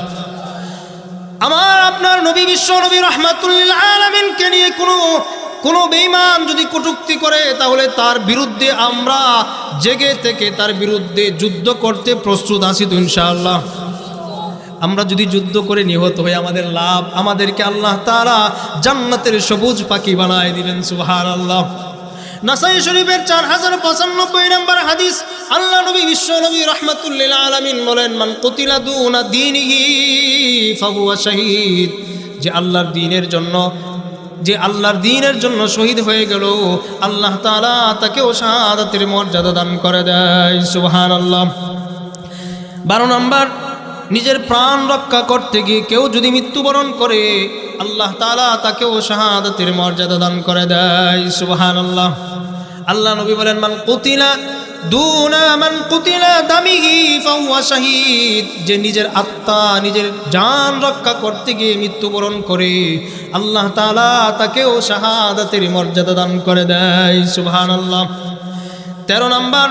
আমার আপনার নবী বিশ্ব নবী রাহমাতুল লিল আলামিনকে নিয়ে কোনো বেঈমান যদি কটূক্তি করে, তাহলে তার বিরুদ্ধে আমরা জেগে থেকে তার বিরুদ্ধে যুদ্ধ করতে প্রস্তুত আছি তো ইনশাআল্লাহ? আমরা যদি যুদ্ধ করে নিহত হই, আমাদের লাভ, আমাদেরকে আল্লাহ তাআলা জান্নাতের সবুজ পাখি বানায় দিবেন। সুবহানাল্লাহ। নাসাই শরীফের 4095 নম্বর হাদিস, আল্লাহ নবী বিশ্ব নবী রাহমাতুল লিল আলামিন বলেন, মান কুতিলা দুনা দীনিহি ফাহুয়া শাহীদ। যে আল্লাহর দ্বীনের জন্য শহীদ হয়ে গেল, আল্লাহ তাআলা তাকেও শাহাদাতের মর্যাদা দান করে দেয়। সুবহানাল্লাহ। 12 নম্বর, নিজের প্রাণ রক্ষা করতে গিয়ে কেউ যদি মৃত্যুবরণ করে, আল্লাহ তাআলা তাকেও শাহাদাতের মর্যাদা দান করে দেয়। সুবহানাল্লাহ। আল্লাহ নবী বলেন, মান কুতিলা দুনা মান কুতিলা দামিহি ফাহুয়া শাহীদ। যে নিজের আত্মা, নিজের জান রক্ষা করতে গিয়ে মৃত্যুবরণ করে, আল্লাহ তাআলা তাকেও শাহাদাতের মর্যাদা দান করে দেয়। সুবহানাল্লাহ। 13 নম্বর,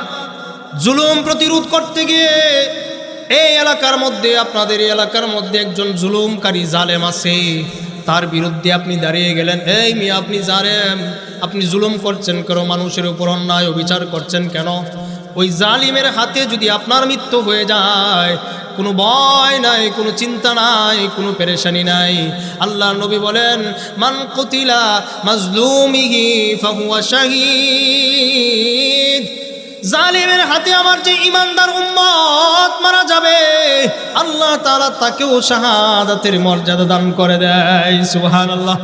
জুলুম প্রতিরোধ করতে গিয়ে, এই এলাকার মধ্যে, আপনাদের এই এলাকার মধ্যে একজন জুলুমকারী জালেম আছে, তার বিরুদ্ধে আপনি দাঁড়িয়ে গেলেন, এই মিয়া আপনি জালেম, আপনি জুলুম করছেন কেন, মানুষের উপর অন্যায় অবিচার করছেন কেন? ওই জালিমের হাতে যদি আপনার মৃত্যু হয়ে যায়, কোনো ভয় নাই, কোনো চিন্তা নাই, কোনো পেরেশানি নাই। আল্লাহ নবী বলেন, মান কুতিলা মাজলুমিহি ফাহুয়া শাহীদ। জালিমের হাতে আমার যে ইমানদার উম্মত মারা যাবে, আল্লাহ তাআলা তাকেও শাহাদাতের মর্যাদা দান করে দেয়। সুবহানাল্লাহ।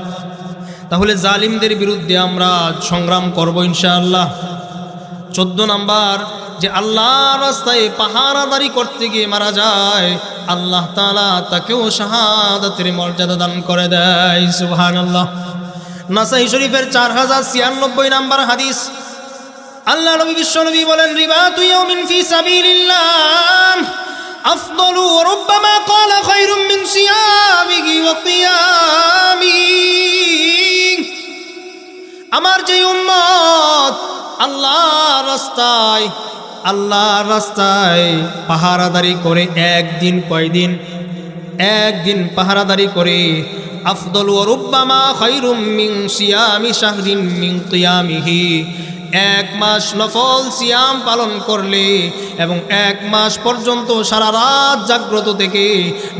তাহলে জালিমদের বিরুদ্ধে আমরা সংগ্রাম করব ইনশাআল্লাহ। 14 নম্বর, যে আল্লাহর রাস্তায় পাহারাদারি করতে গিয়ে মারা যায়, আল্লাহ তাআলা তাকেও শাহাদাতের মর্যাদা দান করে দেয়। সুবহানাল্লাহ। নাসাই শরীফের 4096 নম্বর হাদিস, আল্লাহ নবী বিশ্ব নবী বলেন, রিবাতু ইয়াউমিন ফি সাবিলিল্লাহ আফদালু ওয়া রুব্বামা ক্বালা খায়রুম মিন সিয়ামিহি ওয়া কিয়ামিহি। আমার যে উম্মত আল্লাহর রাস্তায় পাহারাদারি করে, একদিন পাহারাদারি করে, আফদালু ওয়া রুব্বামা খায়রুম মিন সিয়ামি শাহরিন মিন কিয়ামিহি। 1 মাস নফল সিয়াম পালন করলে এবং 1 মাস পর্যন্ত সারা রাত জাগ্রত থেকে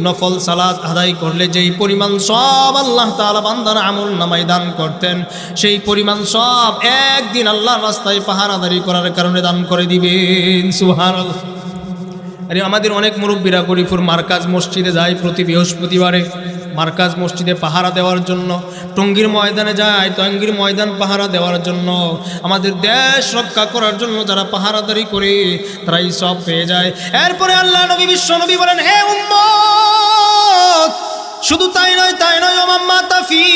নফল সালাত আদায় করলে যেই পরিমাণ সব আল্লাহ তাআলা বান্দার আমল নামায় দান করতেন, সেই পরিমাণ সব একদিন আল্লাহর রাস্তায় পাহারাদারি করার কারণে দান করে দিবেন। সুবহানাল্লাহ। আরে আমাদের অনেক মুরব্বীরা গরিপুর মার্কাজ মসজিদে যায় প্রতি বৃহস্পতিবারে, মার্কাজ মসজিদে পাহারা দেওয়ার জন্য, টঙ্গীর ময়দানে যায় টঙ্গীর ময়দান পাহারা দেওয়ার জন্য, আমাদের দেশ রক্ষা করার জন্য যারা পাহারাদারি করে তারাই সব পেয়ে যায়। এরপরে আল্লাহ নবী বিশ্ব নবী বলেন, হে উম্মত, শুধু তাই নয় ও মাম্মা তাফি,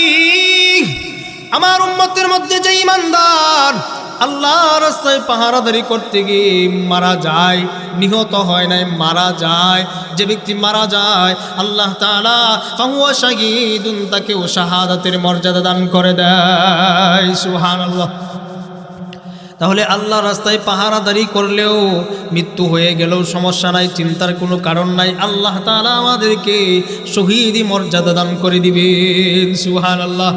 আমার উম্মতের মধ্যে যে ইমানদার আল্লাহর রাস্তায় পাহারাদারি করতে গিয়ে মারা যায়, নিহত হয় নাই, মারা যায়, যে ব্যক্তি মারা যায়, আল্লাহ তাআলা ফাহুয়া শাহীদুন, তাকেও শাহাদাতের মর্যাদা দান করে দেয়। সুবহানাল্লাহ। তাহলে আল্লাহর রাস্তায় পাহারাদারি করলেও, মৃত্যু হয়ে গেলেও সমস্যা নাই, চিন্তার কোনো কারণ নাই, আল্লাহ তাআলা আমাদেরকে শহীদি মর্যাদা দান করে দিবেন। সুবহানাল্লাহ।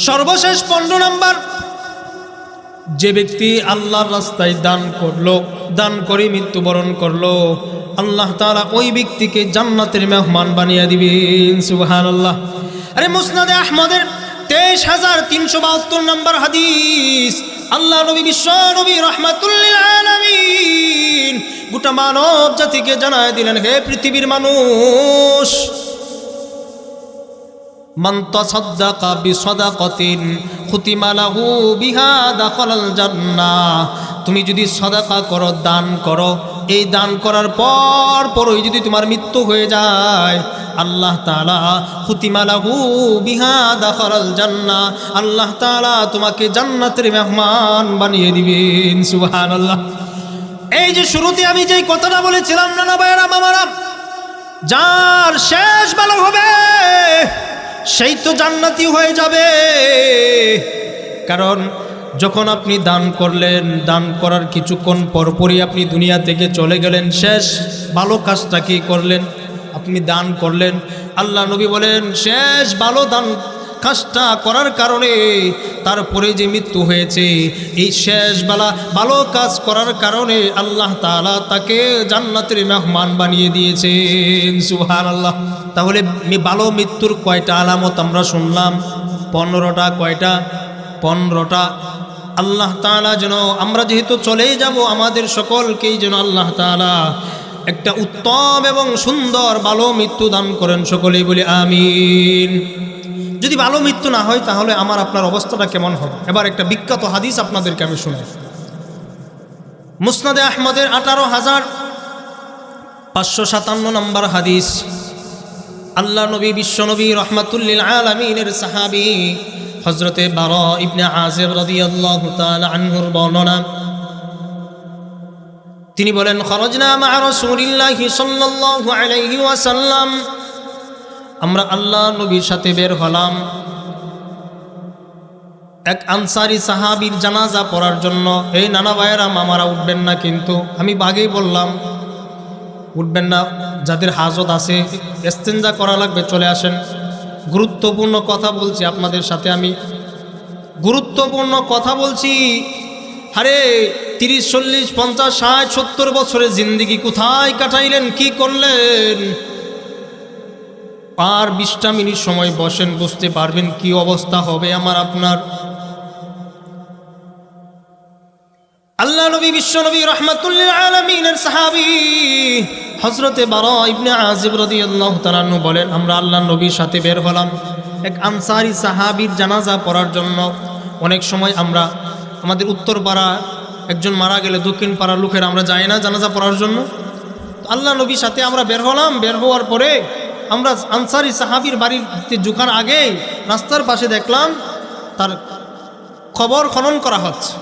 সর্বশেষ 15 নম্বর, যে ব্যক্তি আল্লাহর রাস্তায় দান করে মৃত্যুবরণ করলো, আল্লাহ তাআলা ওই ব্যক্তিকে জান্নাতের মেহমান বানিয়ে দিবেন। সুবহানাল্লাহ। আরে মুসনাদে আহমদের 23,372 নম্বর হাদিস, আল্লাহ নবী বিশ্ব নবী রাহমাতুল লিল আলামিন গোটা মানব জাতিকে জানায় দিলেন, হে পৃথিবীর মানুষ, মান তাসাদ্দাকা বিসাদাকাতিন খুতিমা লাহু বিহা দাখালাল জান্নাহ। তুমি যদি সাদাকা করো, দান করো, এই দান করার পরই যদি তোমার মৃত্যু হয়ে যায়, আল্লাহ তাআলা খুতিমা লাহু বিহা দাখালাল জান্নাহ, আল্লাহ তাআলা তোমাকে জান্নাতের মেহমান বানিয়ে দিবেন। সুবহানাল্লাহ। এই যে শুরুতে আমি যেই কথাটা বলেছিলাম, নানা ভাইয়েরা মামারা, যার শেষ ভালো হবে সেই তো জান্নাতি হয়ে যাবে। কারণ যখন আপনি দান করলেন, দান করার কিছুক্ষণ পরপরই আপনি দুনিয়া থেকে চলে গেলেন, শেষ ভালো কাজটা কি করলেন? আপনি দান করলেন। আল্লাহ নবী বলেন, শেষ ভালো দান কাজটা করার কারণে তারপরে যে মৃত্যু হয়েছে, এই শেষ বেলা ভালো কাজ করার কারণে আল্লাহ তাআলা তাকে জান্নাতের মেহমান বানিয়ে দিয়েছেন। সুবহানাল্লাহ। তাহলে ভালো মৃত্যুর কয়টা আলামত আমরা শুনলাম? 15টা। কয়টা? 15টা। আল্লাহ তাআলা যেন আমরা যেহেতু চলেই যাব, আমাদের সকলকেই যেন আল্লাহ তাআলা একটা উত্তম এবং সুন্দর ভালো মৃত্যু দান করেন। সকলেই বলি আমিন। যদি ভালো মৃত্যু না হয় তাহলে আমার আপনার অবস্থাটা কেমন হবে? এবার একটা বিখ্যাত হাদিস আপনাদেরকে আমি শুনি। মুসনাদে আহমদের 18,557 নম্বর হাদিস, আল্লাহ নবী বিশ্বনবী রাহমাতুল লিল আলামিনের সাহাবী হযরতে বারা ইবনে আযিব রাদিয়াল্লাহু তাআলা আনহুর বর্ণনা। তিনি বলেন, খরজনা মা রাসূলিল্লাহি সাল্লাল্লাহু আলাইহি ওয়াসাল্লাম, আমরা আল্লাহ নবীর সাথে বের হলাম এক আনসারি সাহাবীর জানাজা পড়ার জন্য। এই নানা ভাইয়েরা মামারা উঠবেন না, কিন্তু আমি আগেই বললাম উঠবেন না। যাদের হাজত আছে, ইস্তেঞ্জা করা লাগবে, চলে আসেন। গুরুত্বপূর্ণ কথা বলছি আপনাদের সাথে, আমি গুরুত্বপূর্ণ কথা বলছি। আরে 30, 40, 50, 60, 70 বছরের জিন্দেগি কোথায় কাটাইলেন, কি করলেন? আর 20টা মিনিট সময় বসেন, বুঝতে পারবেন কি অবস্থা হবে আমার আপনার। আল্লাহ নবী বিশ্বনবী রাহমাতুল লিল আলামিনের সাহাবী হযরতে বারা ইবনে আযিব রাদিয়াল্লাহু তাআলা আনহু বলেন, আমরা আল্লাহ নবীর সাথে বের হলাম এক আনসারী সাহাবীর জানাজা পড়ার জন্য। অনেক সময় আমরা আমাদের উত্তর পাড়া একজন মারা গেলে দক্ষিণ পাড়ার লোকের আমরা যাই না জানাজা পড়ার জন্য। আল্লাহ নবীর সাথে আমরা বের হলাম। বের হওয়ার পরে আমরা আনসারী সাহাবীর বাড়িতে ঢোকার আগে রাস্তার পাশে দেখলাম তার খবর খনন করা হচ্ছে।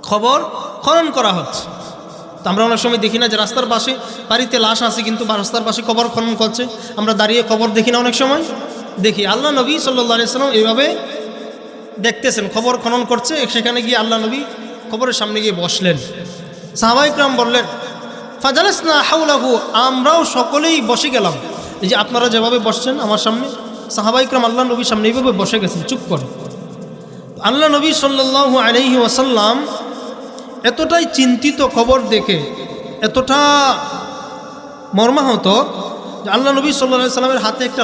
খবর খনন করা হচ্ছে। তো আমরা অনেক সময় দেখি না যে রাস্তার পাশে বাড়িতে লাশ আছে, কিন্তু রাস্তার পাশে কবর খনন করছে, আমরা দাঁড়িয়ে কবর দেখি না? অনেক সময় দেখি। আল্লাহ নবী সাল্লাল্লাহু আলাইহি ওয়াসাল্লাম এইভাবে দেখতেছেন, খবর খনন করছে। সেখানে গিয়ে আল্লাহ নবী কবরের সামনে গিয়ে বসলেন। সাহাবায়ে কেরাম বললেন, ফাজালাসনা হাওলাহু, আমরাও সকলেই বসে গেলাম। এই যে আপনারা যেভাবে বসছেন আমার সামনে, সাহাবায়ে কেরাম আল্লাহ নবীর সামনে এইভাবে বসে গেছেন চুপ করে। আল্লাহ নবী সাল্লাল্লাহু আলাইহি ওয়াসাল্লাম এতটাই চিন্তিত খবর দেখে, এতটা মর্মাহত যে আল্লাহ নবী সাল্লাল্লাহু আলাইহি ওয়াসাল্লামের হাতে একটা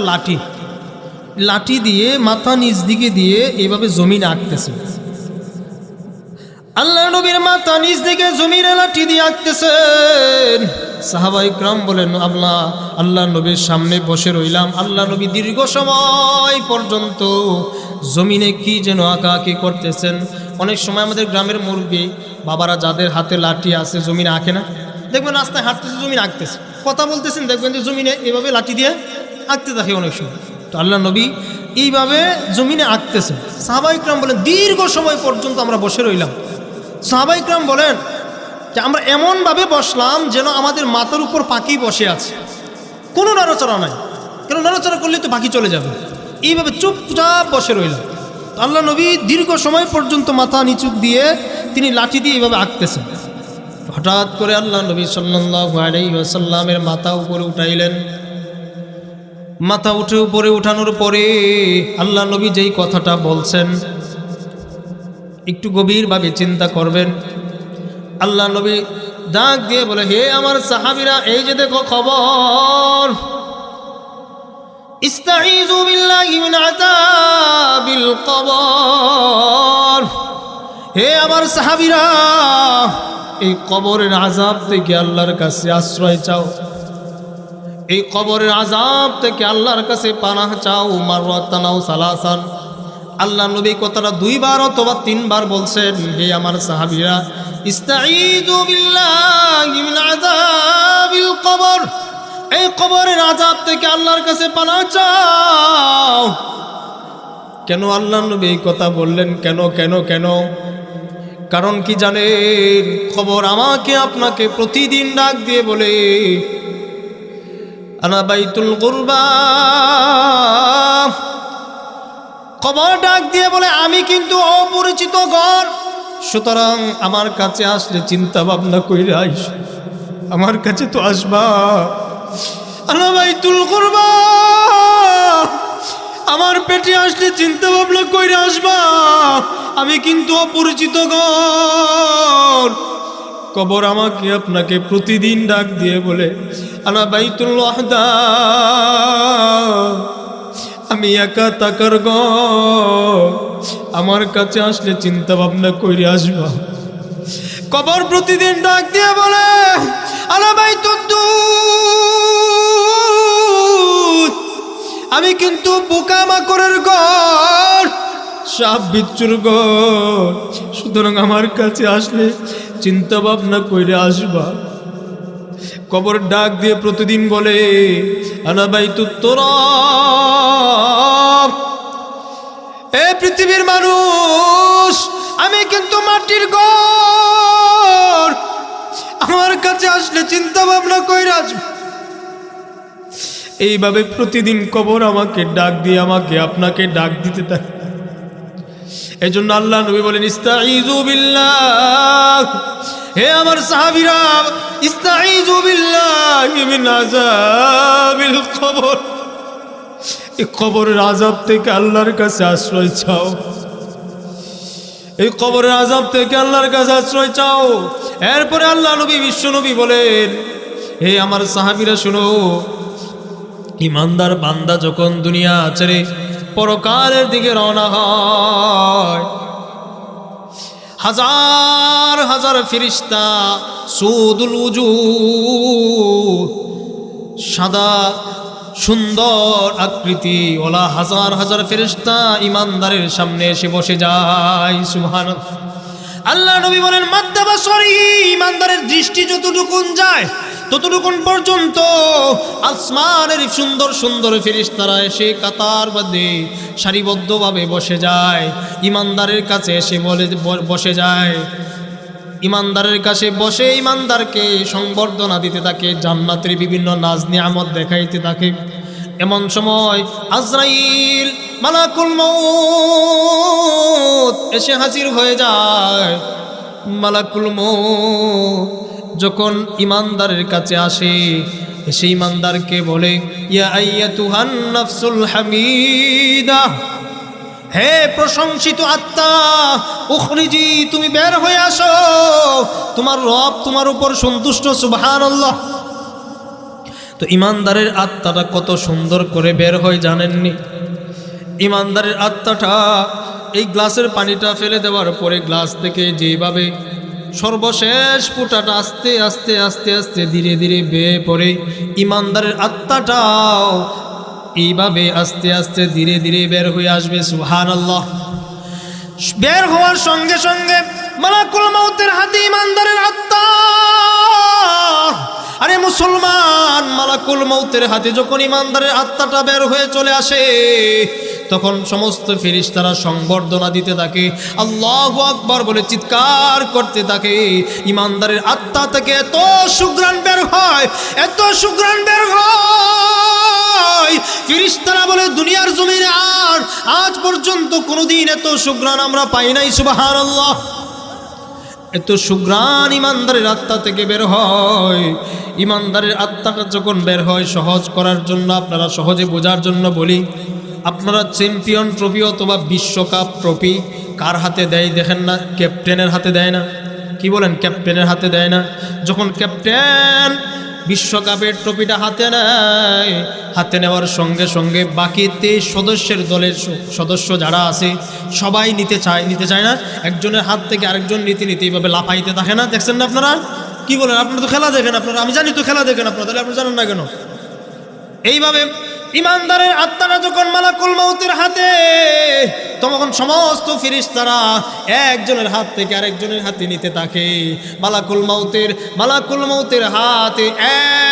লাঠি দিয়ে মাথা নিচ দিকে দিয়ে এইভাবে জমিনে আঁকতেছে। আল্লাহ নবীর মাথা নিচ দিকে জমিনে লাঠি দিয়ে আঁকতেছেন। সাহাবায়ে কেরাম বলেন, আল্লাহ নবীর সামনে বসে রইলাম। আল্লাহ নবী দীর্ঘ সময় পর্যন্ত জমিনে কি যেন আঁকাআঁকি করতেছেন। অনেক সময় আমাদের গ্রামের মুরব্বী বাবারা যাদের হাতে লাঠি আছে জমিনে আঁকে না, দেখবেন রাস্তায় হাঁটতেছে জমিনে আঁকতেছে, কথা বলতেছেন, দেখবেন যে জমিনে এভাবে লাঠি দিয়ে আঁকতে থাকে অনেক সময়। তো আল্লাহ নবী এইভাবে জমিনে আঁকতেছেন। সাহাবায়ে কেরাম বলেন, দীর্ঘ সময় পর্যন্ত আমরা বসে রইলাম। সাহাবায়ে কেরাম বলেন যে আমরা এমনভাবে বসলাম যেন আমাদের মাথার উপর পাখি বসে আছে, কোনো নড়াচড়া নাই, কেন নড়াচড়া করলে তো পাখি চলে যাবে। এইভাবে চুপচাপ বসে রইলাম। আল্লাহ নবী দীর্ঘ সময় পর্যন্ত মাথা নিচু দিয়ে তিনি লাঠি দিয়ে এইভাবে আঁকতেছেন। হঠাৎ করে আল্লাহ নবী সাল্লাল্লাহু আলাইহি ওয়াসাল্লামের মাথা উপরে উঠাইলেন। মাথা উপরে উঠানোর পরে আল্লাহ নবী যেই কথাটা বলছেন একটু গভীরভাবে চিন্তা করবেন। আল্লাহ নবী ডাক দিয়ে বলে, হে আমার সাহাবীরা, এই যে দেখো খবর, ইস্তাঈযু বিল্লাহি মিন আযাবিল কবর। হে আমার সাহাবীরা, এই কবরের আযাব থেকে আল্লাহর কাছে আশ্রয় চাও, এই কবরের আযাব থেকে আল্লাহর কাছে পানাহ চাও। মাররাতান আও সালাসান, আল্লাহ নবী কথাটা 2 বার অথবা 3 বার বলছেন। হে আমার সাহাবীরা, ইস্তাঈযু বিল্লাহি মিন আযাবিল কবর, এই কবরের আযাব থেকে আল্লাহর কাছে পানাহ চাও। কেন আল্লাহ নবী এই কথা বললেন? কেন কেন কেন? কারণ কি জানেন? খবর আমাকে আপনাকে প্রতিদিন ডাক দিয়ে বলে, আনা বাইতুল গুরবা। খবর ডাক দিয়ে বলে, আমি কিন্তু অপরিচিত ঘর, সুতরাং আমার কাছে আসলে চিন্তা ভাবনা কইরে আইস, আমার কাছে তো আসবা। আনা বাইতুল গুরবা, আমার পেটে আসলে চিন্তা ভাবনা কইরে আসবা, আমি কিন্তু অপরিচিত ঘর। কবর আমাকে আপনাকে প্রতিদিন ডাক দিয়ে বলে, আনা বাইতুল ওয়াহদা, আমি একা থাকার ঘর, আমার কাছে আসলে চিন্তা ভাবনা কইরে আসবা। কবর প্রতিদিন ডাক দিয়ে বলে, আনা বাইতুদ দুদ, আমি কিন্তু পোকামাকড়ের ঘর, সাপ বিচ্ছুর ঘর, সুতরাং আমার কাছে আসলে চিন্তা ভাবনা কইরে আসবা। কবর ডাক দিয়ে প্রতিদিন বলে, আনা বাইতুত তুরাব, এ পৃথিবীর মানুষ, আমি কিন্তু মাটির ঘর, আমার কাছে আসলে চিন্তা ভাবনা কইরে আসবা। এইভাবে প্রতিদিন কবর আমাকে ডাক দিয়ে আমাকে আপনাকে ডাক দিতে থাকে। এই জন্য আল্লাহ নবী বলেন, ইস্তাঈযু বিল্লাহ, হে আমার সাহাবীরা, ইস্তাঈযু বিল্লাহি মিন আযাবিল কবর, এই কবরের আযাব থেকে আল্লাহর কাছে আশ্রয় চাও, এই কবরের আযাব থেকে আল্লাহর কাছে আশ্রয় চাও। এরপরে আল্লাহ নবী, বিশ্ব নবী বলেন, হে আমার সাহাবীরা শুনো, ইমানদার বান্দা যখন দুনিয়া ছেড়ে পরকালের দিকে রওনা হয়, হাজার হাজার ফেরেশতা, সুদুল উজুহ, সাদা সুন্দর আকৃতি ওলা হাজার হাজার ফেরেশতা ইমানদারের সামনে এসে বসে যায়। সুবহানাল্লাহ। আল্লাহ নবী বলেন, মাদ্দাবাসরি, ইমানদারের দৃষ্টি যতটুকুন যায় ততটুকুন পর্যন্ত আসমানের সুন্দর সুন্দর ফেরেশতারা এসে কাতার বাঁধে সারিবদ্ধভাবে বসে যায়, ইমানদারের কাছে এসে বসে যায়। ইমানদারের কাছে বসে ইমানদারকে সংবর্ধনা দিতে থাকে, জান্নাতের বিভিন্ন নাজ নিয়ামত দেখাইতে থাকে। এমন সময় আজরাইল, মালাকুল মউত এসে হাজির হয়ে যায়। মালাকুল মউত যখন ইমানদারের কাছে আসে, এসে ইমানদারকে বলে, ইয়া আইয়াতুহান নাফসুল হামিদা, হে প্রশংসিত আত্মা, উখরিজি, তুমি বের হয়ে আসো, তোমার রব তোমার উপর সন্তুষ্ট। সুবহানাল্লাহ। তো ইমানদারের আত্মাটা কত সুন্দর করে বের হয় জানেননি? ইমানদারের আত্মাটা এই গ্লাসের পানিটা ফেলে দেওয়ার পরে গ্লাস থেকে যেভাবে সর্বশেষ ফুটাটা আস্তে আস্তে আস্তে আস্তে ধীরে ধীরে বেয়ে পড়ে, ইমানদারের আত্মাটাও এইভাবে আস্তে আস্তে ধীরে ধীরে বের হয়ে আসবে। সুবহানাল্লাহ। বের হওয়ার সঙ্গে সঙ্গে মালাকুল মউতের হাতে ইমানদারের আত্মা, আরে মুসলমান, মালাকুল মউতের হাতে যখন ইমানদারের আত্মাটা বের হয়ে চলে আসে, তখন সমস্ত ফেরেশতারা সংবর্ধনা দিতে থাকে, আল্লাহু আকবার বলে চিৎকার করতে থাকে। ইমানদারের আত্মা থেকে এত সুঘ্রাণ বের হয়, এত সুঘ্রাণ বের হয়, ফেরেশতারা বলে দুনিয়ার জমিনে আর আজ পর্যন্ত কোনোদিন এত সুঘ্রাণ আমরা পাই নাই। সুবহানাল্লাহ। এত সুঘ্রাণ ইমানদারের আত্মা থেকে বের হয়। ইমানদারের আত্মাটা যখন বের হয়, সহজ করার জন্য, আপনারা সহজে বোঝার জন্য বলি, আপনারা চ্যাম্পিয়ন ট্রফি অথবা বিশ্বকাপ ট্রফি কার হাতে দেয় দেখেন না? ক্যাপ্টেনের হাতে দেয় না? কি বলেন, ক্যাপ্টেনের হাতে দেয় না? যখন ক্যাপ্টেন বিশ্বকাপের ট্রফিটা হাতে নেয়, হাতে নেওয়ার সঙ্গে সঙ্গে বাকি 23 সদস্যের দলের সদস্য যারা আছে সবাই নিতে চায় না? একজনের হাত থেকে আরেকজন নিতে এইভাবে লাফাইতে থাকে না? দেখছেন না আপনারা? কি বলেন, আপনারা তো খেলা দেখেন, আপনারা, আমি জানি তো খেলা দেখেন আপনারা, তাহলে আপনারা জানেন না কেন? এইভাবে ইমানদারের আত্মারা যখন মালাকুল মউতের হাতে, তখন সমস্ত ফেরেশতারা একজনের হাত থেকে আরেকজনের হাতে নিতে থাকে। মালাকুল মউতের হাতে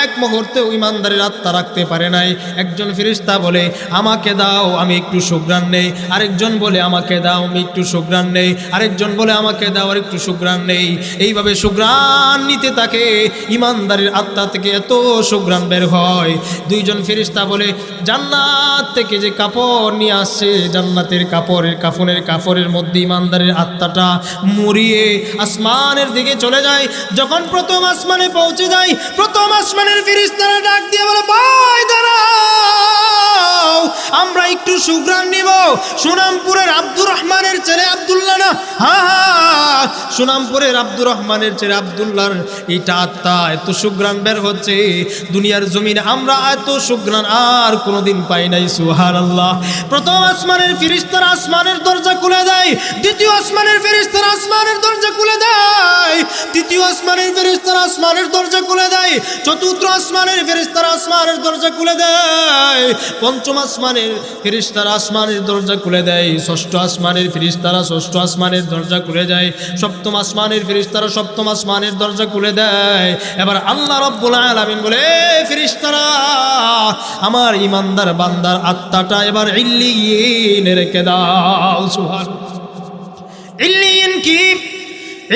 এক মুহূর্তেও ইমানদারের আত্মা রাখতে পারে নাই। একজন ফেরেশতা বলে আমাকে দাও, আমি একটু সুঘ্রাণ নেই। আরেকজন বলে আমাকে দাও, আমি একটু সুঘ্রাণ নেই। আরেকজন বলে আমাকে দাও, আর একটু সুঘ্রাণ নেই। এইভাবে সুঘ্রাণ নিতে থাকে। ইমানদারের আত্মা থেকে এত সুঘ্রাণ বের হয়, দুইজন ফেরেশতা বলে জান্নাত থেকে যে কাপড় নিয়ে আসছে, জান্নাতের কাফনের কাপড়ের মধ্যে ইমানদারের আত্মাটা মুড়িয়ে আসমানের দিকে চলে যায়। যখন প্রথম আসমানে পৌঁছে যায়, প্রথম আসমানের ফেরেশতারা ডাক দিয়ে বলে ভাই দাঁড়াও, আমরা একটু সুঘ্রাণ নিব। সুনামপুরের আব্দুর রহমানের ছেলে আব্দুল্লাহ না? হ্যাঁ, সুনামপুরের আব্দুর রহমানের ছেলে আব্দুল্লাহর এইটা আত্মা এত সুঘ্রাণ বের হচ্ছে, দুনিয়ার জমিনে আমরা এত সুঘ্রাণ আর কোনোদিন পাই নাই। সুবহানাল্লাহ। প্রথম আসমানের ফেরেশতারা আসমানের দরজা খুলে দেয়, দ্বিতীয় আসমানের ফেরেশতারা আসমানের দরজা খুলে দেয়, তৃতীয় আসমানের ফেরেশতারা আসমানের দরজা খুলে দেয়, চতুর্থ আসমানের ফেরেশতারা আসমানের দরজা খুলে দেয়, পঞ্চম আসমানের ফেরেশতারা আসমানের দরজা খুলে দেয়, ষষ্ঠ আসমানের ফেরেশতারা ষষ্ঠ আসমানের দরজা খুলে যায়, সপ্তম আসমানের ফেরেশতারা সপ্তম আসমানের দরজা খুলে দেয়। এবার আল্লাহ রাব্বুল আলামিন বলে ফেরেশতারা আমার ইমানদার বান্দার আত্মাটা এবার ইল্লিয়িনে রেখে দাও। সুবহানাল্লাহ।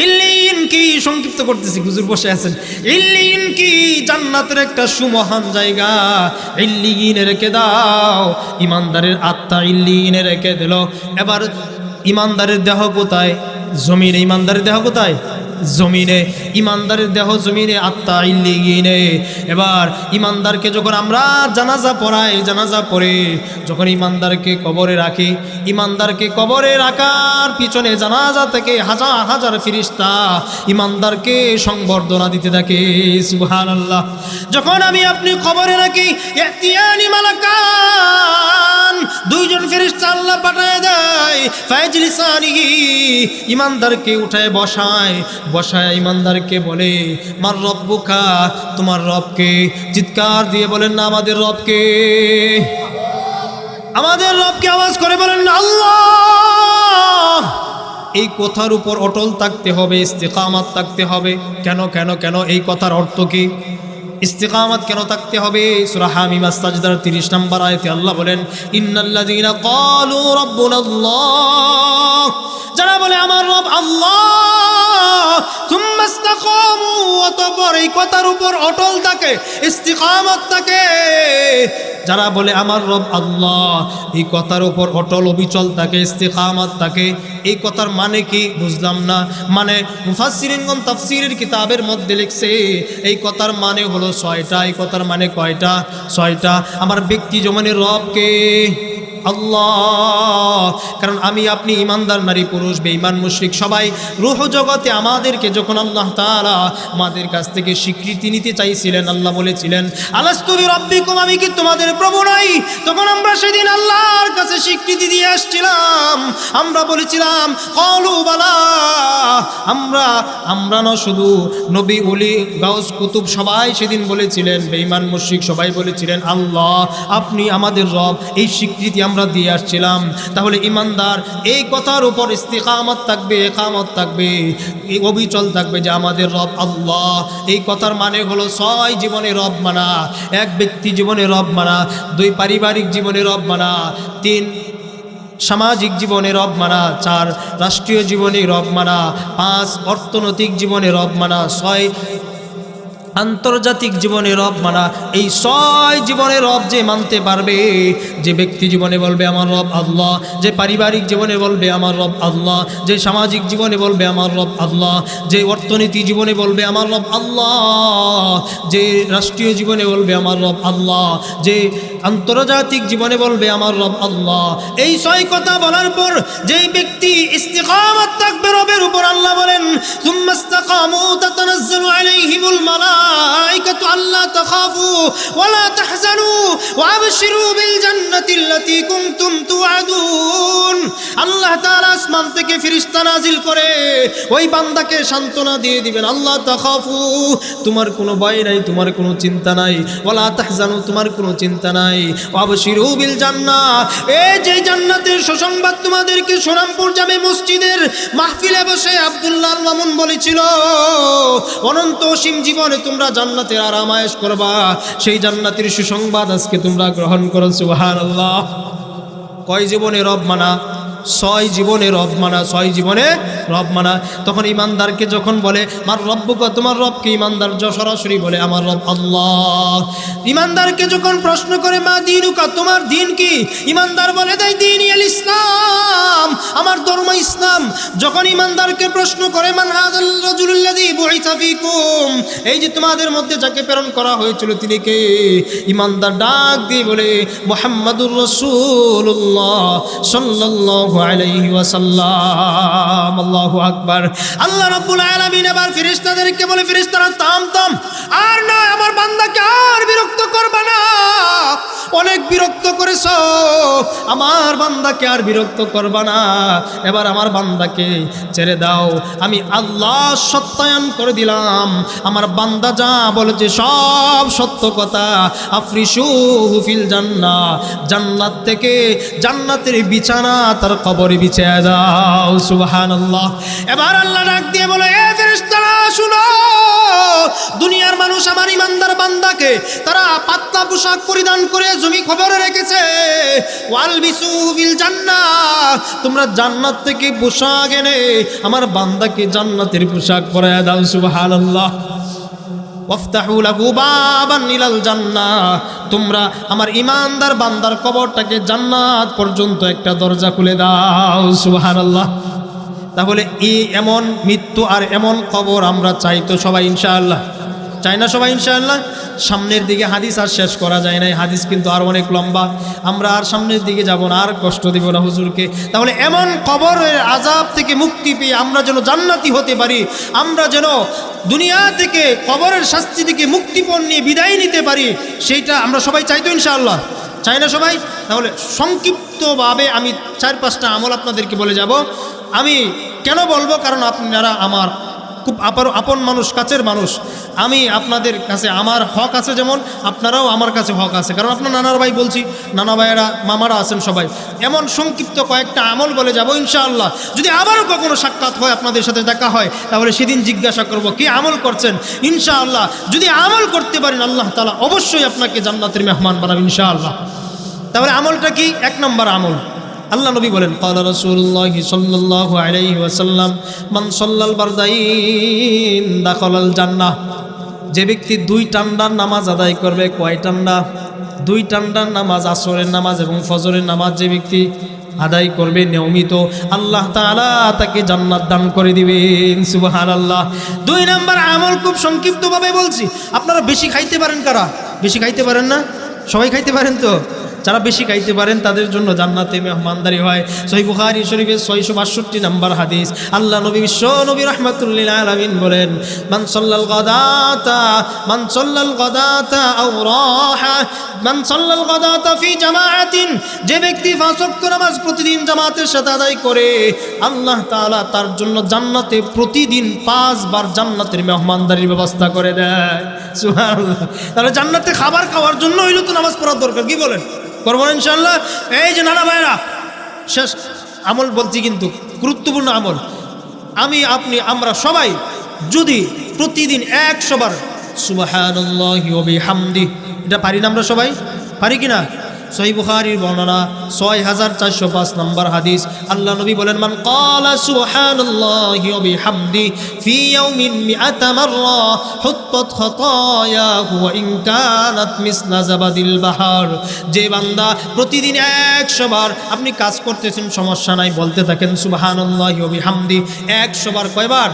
ইল্লিয়িন কি সংক্ষিপ্ত করতেছি, হুজুর বসে আছেন। ইল্লিয়িন কি জান্নাতের একটা সুমহান জায়গা, ইল্লিয়িনে রেখে দাও। ইমানদারের আত্মা ইল্লিয়িনে রেখে দিল। এবার ইমানদারের দেহ কোথায়? জমিনে। ইমানদারের দেহ কোথায়? জমিনে। ইমানদারের দেহ জমিনে, আত্মা ইল্লিয়িনে। এবার ইমানদারকে যখন আমরা জানাজা পড়াই, জানাজা পড়ে যখন ইমানদারকে কবরে রাখি, ইমানদারকে কবরে রাখার পিছনে জানাজা থেকে হাজার হাজার ফেরেশতা ইমানদারকে সংবর্ধনা দিতে থাকে। সুবহানাল্লাহ। যখন আমি আপনি কবরে রাখি, ইয়াতিয়ানি মালাকান, দুইজন ফেরেশতা আল্লাহ পাঠায় দেয়, ফায়জলিসানিহি, ইমানদারকে উঠায় বসায় ইমানদারকে বলে মার রব্বুকা, তোমার রবকে। চিৎকার দিয়ে বলেন না আমাদের রবকে, আমাদের রবকে আওয়াজ করে বলেন না আল্লাহ। এই কথার উপর অটল থাকতে হবে, ইস্তিকামাত থাকতে হবে। কেন কেন কেন এই কথার অর্থ কি? ইস্তিকামাত কেন থাকতে হবে? সূরা হামিম আস-সাজদার 30 নম্বর আয়াতে আল্লাহ বলেন ইন্নাল্লাযীনা ক্বালু রাব্বুনাল্লাহ, যারা বলে আমার রব আল্লাহ, সুম্মা ইসতাকামু, অতঃপর এই কথার উপর অটল থাকে, ইস্তিকামাত থাকে। যারা বলে আমার রব আল্লাহ, এই কথার উপর অটল অবিচল থাকে, ইস্তিকামাত থাকে। এই কথার মানে কি বুঝলাম না। মানে মুফাসসিরিনগণ তাফসীরের কিতাবের মধ্যে লিখছে এই কথার মানে হলো 6টা। এই কথার মানে কয়টা? 6টা। আমার ব্যক্তি জীবনের রবকে আল্লাহ। কারণ আমি আপনি ইমানদার নারী পুরুষ, বেঈমান মুশরিক সবাই রূহ জগতে আমাদেরকে যখন আল্লাহ তাআলা আমাদের কাছ থেকে স্বীকৃতি নিতে চাইছিলেন, আল্লাহ বলেছিলেন আলাস্তু বিরাব্বিকুম, আমি কি তোমাদের প্রভু নই? তখন আমরা সেদিন আল্লাহর কাছে স্বীকৃতি দিয়ে আসছিলাম। আমরা বলেছিলাম ক্বালু বালা, আমরা না শুধু নবী ওলি গাউস কুতুব সবাই সেদিন বলেছিলেন, বেঈমান মুশরিক সবাই বলেছিলেন আল্লাহ আপনি আমাদের রব। এই স্বীকৃতি আমরা দিয়ে আসছিলাম। তাহলে ইমানদার এই কথার উপর ইস্তিকামত থাকবে, ইকামত থাকবে, এই অবিচল থাকবে যে আমাদের রব আল্লাহ। এই কথার মানে হলো 6 জীবনে রব মানা, 1 ব্যক্তি জীবনে রব মানা, 2 পারিবারিক জীবনে রব মানা, 3 সামাজিক জীবনে রব মানা, 4 রাষ্ট্রীয় জীবনে রব মানা, 5 অর্থনৈতিক জীবনে রব মানা, 6 আন্তর্জাতিক জীবনে রব মানা, এই 6 জীবনে রব যে মানতে পারবে, যে ব্যক্তি জীবনে বলবে আমার রব আল্লাহ, যে পারিবারিক জীবনে বলবে আমার রব আল্লাহ, যে সামাজিক জীবনে বলবে আমার রব আল্লাহ, যে অর্থনীতি জীবনে বলবে আমার রব আল্লাহ, যে রাষ্ট্রীয় জীবনে বলবে আমার রব আল্লাহ, যে আন্তর্জাতিক জীবনে বলবে আমার রব আল্লাহ, এই 6 কথা বলার পর যেই ব্যক্তি ইস্তিকামত থাকবে রবের উপর, আল্লাহ বলেন সুম্মাস্তাকামু তাতানাজ্জালু আলাইহিমুল মালাইকাতু আল্লা তাখাফু ওয়ালা তাহজানু ওয়া আবশিরু বিল জান্নাতিল্লাতী কুনতুম তুআদুন। আল্লাহ তাআলা আসমান থেকে ফেরেশতা নাজিল করে ওই বান্দাকে সান্ত্বনা দিয়ে দিবেন, আল্লাহ তাখাফু, তোমার কোনো ভয় নাই, তোমার কোনো চিন্তা নাই, ওয়ালা তাহজানু, তোমার কোনো চিন্তা নাই, ওয়া আবশিরু বিল জান্নাহ, এই যে জান্নাতের সুসংবাদ তোমাদেরকে সোনামপুর জামে মসজিদের মাহফিলে বসে আব্দুল্লাহ আল মামুন বলেছিল, অনন্ত অসীম জীবনে তোমরা জান্নাতের আরাম আয়েশ করবা, সেই জান্নাতের সুসংবাদ আজকে তোমরা গ্রহণ করো। সুবহানাল্লাহ। কয় জীবনে রব মানা? 6 জীবনে রব মানা, 6 জীবনে রব মানা। তখন ইমানদারকে যখন বলে মার রব্বুকা, তোমার রবকে, ইমানদার সরাসরি বলে আমার রব আল্লাহ। ইমানদারকে যখন প্রশ্ন করে মা দীনুকা, তোমার দিন কি, ইমানদার বলে দেয় দীনি আল ইসলাম, আমার ধর্ম ইসলাম। যখন ইমানদারকে প্রশ্ন করে মান হাযাল রাজুলুল্লাযী বুইসা ফীকুম, এই যে তোমাদের মধ্যে যাকে প্রেরণ করা হয়েছিল তিনি কে, ইমানদার ডাক দিয়ে বলে মুহাম্মাদুর রাসূলুল্লাহ সাল্লাল্লাহু আলাইহি ওয়াসাল্লাম। আল্লাহু আকবার। আল্লাহ রাব্বুল আলামিন এবার ফেরেশতাদেরকে বলে, ফেরেশতারা থাম, আর না, আমার বান্দাকে আর বিরক্ত করবা না, অনেক বিরক্ত করেছো, আমার বান্দাকে আর বিরক্ত করবা না, এবার আমার বান্দাকে ছেড়ে দাও, আমি আল্লাহ সত্যায়ন করে দিলাম, আমার বান্দা যা বলেছে সব সত্য কথা। আফরিশুহু ফিল জান্নাহ, জান্নাত থেকে জান্নাতের বিছানা তার কবরে বিছিয়ে দাও। সুবহানাল্লাহ। এবার আল্লাহ ডাক দিয়ে বলে, এ ফেরেশতারা শুনো, দুনিয়ার মানুষ আমার ইমানদার বান্দাকে তারা পাতলা পোশাক পরিধান করে জমি খবরে রেখেছে, ওয়ালবিসু বিল জান্নাহ, তোমরা জান্নাত থেকে পোশাক এনে আমার বান্দাকে জান্নাতের পোশাক পরায় দাও। সুবহানাল্লাহ। ওয়াফতাহু লাহু বাবান ইলাল জান্নাহ, তোমরা আমার ইমানদার বান্দার কবরটাকে জান্নাত পর্যন্ত একটা দরজা খুলে দাও। সুবহানাল্লাহ। তাহলে এমন মৃত্যু আর এমন কবর আমরা চাই তো সবাই ইনশাআল্লাহ? চাই না সবাই ইনশাআল্লাহ? সামনের দিকে হাদিস আর শেষ করা যায় নাই, হাদিস কিন্তু আর অনেক লম্বা, আমরা আর সামনের দিকে যাব না, আর কষ্ট দিব না হুজুরকে। তাহলে এমন কবরের আযাব থেকে মুক্তি পেয়ে আমরা যেন জান্নাতি হতে পারি, আমরা যেন দুনিয়া থেকে কবরের শাস্তি থেকে মুক্তিপণ নিয়ে বিদায় নিতে পারি, সেইটা আমরা সবাই চাই তো ইনশাআল্লাহ? চাই না সবাই? তাহলে সংক্ষিপ্তভাবে আমি 4-5টা আমল আপনাদেরকে বলে যাব। আমি কেন বলবো? কারণ আপনারা আমার খুব আপন মানুষ, কাছের মানুষ। আমি আপনাদের কাছে আমার হক আছে, যেমন আপনারাও আমার কাছে হক আছে, কারণ আপনার নানার ভাই বলছি, নানা ভাইয়েরা মামারা আছেন সবাই। এমন সংক্ষিপ্ত কয়েকটা আমল বলে যাব ইনশাআল্লাহ। যদি আবারও কখনো সাক্ষাৎ হয়, আপনাদের সাথে দেখা হয়, তাহলে সেদিন জিজ্ঞাসা করব কি আমল করছেন। ইনশাআল্লাহ যদি আমল করতে পারেন, আল্লাহ তাআলা অবশ্যই আপনাকে জান্নাতের মেহমান বানাবেন ইনশাআল্লাহ। তাহলে আমলটা কি? 1 নম্বর আমল, আল্লাহ নবী বলেন, ক্বালা রাসূলুল্লাহ সাল্লাল্লাহু আলাইহি ওয়াসাল্লাম মান সাল্লাল বারদাইন দাখালাল জান্নাহ, যে ব্যক্তি 2 টান্ডার নামাজ আদায় করবে। কয় টান্ডা? 2 টান্ডার নামাজ, আসরের নামাজ এবং ফজরের নামাজ যে ব্যক্তি আদায় করবে নিয়মিত, আল্লাহ তাআলা তাকে জান্নাত দান করে দিবেন। সুবহানাল্লাহ। 2 নম্বর আমল খুব সংক্ষিপ্তভাবে বলছি। আপনারা বেশি খাইতে পারেন কারা? বেশি খাইতে পারেন না? সবাই খাইতে পারেন তো? যারা বেশি খাইতে পারেন তাদের জন্য জান্নাতে মেহমানদারি হয়। সহিহ বুখারী শরীফের 662 নম্বর হাদিস, আল্লাহ নবী বিশ্ব নবী রাহমাতুল লিল আলামিন বলেন, মান সাল্লাল গাদাতা আও রাহা, মান সাল্লাল গাদাতা ফি জামাআতিন, যে ব্যক্তি 5 ওয়াক্ত নামাজ প্রতিদিন জামাতের সাথে আদায় করে, আল্লাহ তাআলা তার জন্য জান্নাতে প্রতিদিন 5 বার জান্নাতের মেহমানদারির ব্যবস্থা করে দেয়। সুবহানাল্লাহ। তাহলে জান্নাতে খাবার খাওয়ার জন্য হইলো তো নামাজ পড়ার দরকার, কি বলেন? করবো না ইনশাআল্লাহ? এই যে নানা ভাইরা, শেষ আমল বলছি কিন্তু গুরুত্বপূর্ণ আমল। আমরা সবাই যদি প্রতিদিন 100 বার সুবহানাল্লাহি ওয়া বিহামদিহি, এটা পারি না? আমরা সবাই পারি কিনা? সহিহ বুখারীর বর্ণনা 6405 নম্বর হাদিস। আল্লাহ নবী বলেন, মান ক্বালা সুবহানাল্লাহি ওয়া বিহামদি ফি ইয়াউমিন মিআতা মাররা হুত্তাত খাতায়াহু ওয়া ইন কানাত মিসলা জাবাদিল বাহার। যে বান্দা প্রতিদিন 100 বার, আপনি কাজ করতেছেন সমস্যা নাই, বলতে থাকেন সুবহানাল্লাহি ওয়া বিহামদি। 100 বার কয়বার?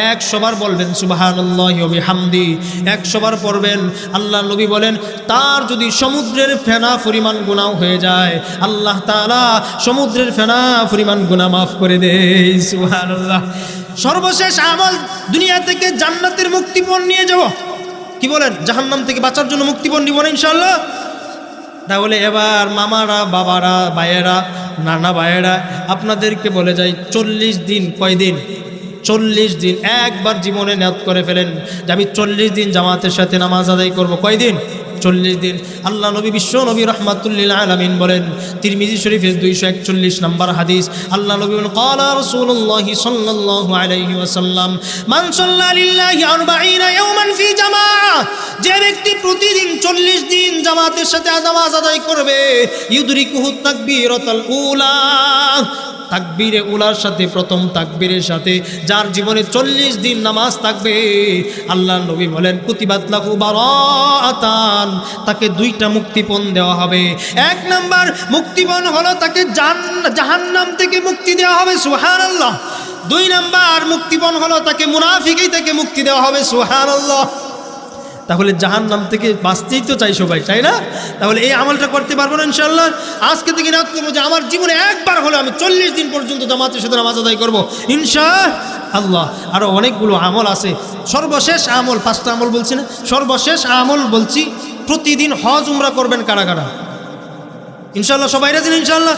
100 বার বলবেন সুবহানাল্লাহি ওয়া বিহামদি, 100 বার পড়বেন। আল্লাহ নবী বলেন, তার যদি সমুদ্রের ফেনা পরিমাণ গুনাহ হয়ে যায়, আল্লাহ তাআলা সমুদ্রের ফেনা পরিমাণ গুনাহ মাফ করে দেয়। সুবহানাল্লাহ। সর্বশেষ আমল, দুনিয়া থেকে জান্নাতের মুক্তিপণ নিয়ে যাব। কি বলেন? জাহান্নাম থেকে বাঁচার জন্য মুক্তিপণ নিব না ইনশাআল্লাহ? তাহলে এবার মামারা, বাবারা, ভাইয়েরা, নানা ভাইয়েরা, আপনাদেরকে বলে যাই, 40 দিন, কয়দিন? 40 দিন। একবার জীবনে নিয়ত করে ফেলেন যে আমি 40 দিন জামাতের সাথে নামাজ আদায় করব। কয়দিন? 40 দিন। আল্লাহ নবী, বিশ্ব নবী রাহমাতুল্লিল আলামিন বলেন, তিরমিজি শরীফের 241 নম্বর হাদিস, আল্লাহ নবী বলেন, ক্বালা রাসূলুল্লাহি সাল্লাল্লাহু আলাইহি ওয়াসাল্লাম, মান সাল্লা লিল্লাহি 40 ইয়াওমান ফি জামাআ। যে ব্যক্তি প্রতিদিন 40 দিন জামাতের সাথে নামাজ আদায় করবে, ইউদরিকুহু তাকবীরাতুল উলা, তাকবীরে উলার সাথে, প্রথম তাকবীরের সাথে যার জীবনে 40 দিন নামাজ থাকবে, আল্লাহ নবী বলেন, কুতিবাত লাহু বারাআতান, তাকে 2টা মুক্তিপণ দেওয়া হবে। 1 নাম্বার মুক্তিপণ হলো তাকে জাহান্নাম থেকে মুক্তি দেওয়া হবে। সুবহানাল্লাহ। 2 নাম্বার মুক্তিপণ হলো তাকে মুনাফিকি থেকে মুক্তি দেওয়া হবে। সুবহানাল্লাহ। তাহলে জাহান্নাম থেকে বাঁচতেই তো চাই সবাই, তাই না? তাহলে এই আমলটা করতে পারবো না ইনশাআল্লাহ? আজকে থেকে নিয়ত করবো যে আমার জীবনে একবার হলে আমি 40 দিন পর্যন্ত জামাতের সাথে নামাজ আদায় করবো ইনশাআল্লাহ। আরও অনেকগুলো আমল আছে। সর্বশেষ আমল, 5টা আমল বলছি না, সর্বশেষ আমল বলছি, প্রতিদিন হজ উমরা করবেন। কারা কারা? ইনশাআল্লাহ সবাই রাজি ইনশাআল্লাহ?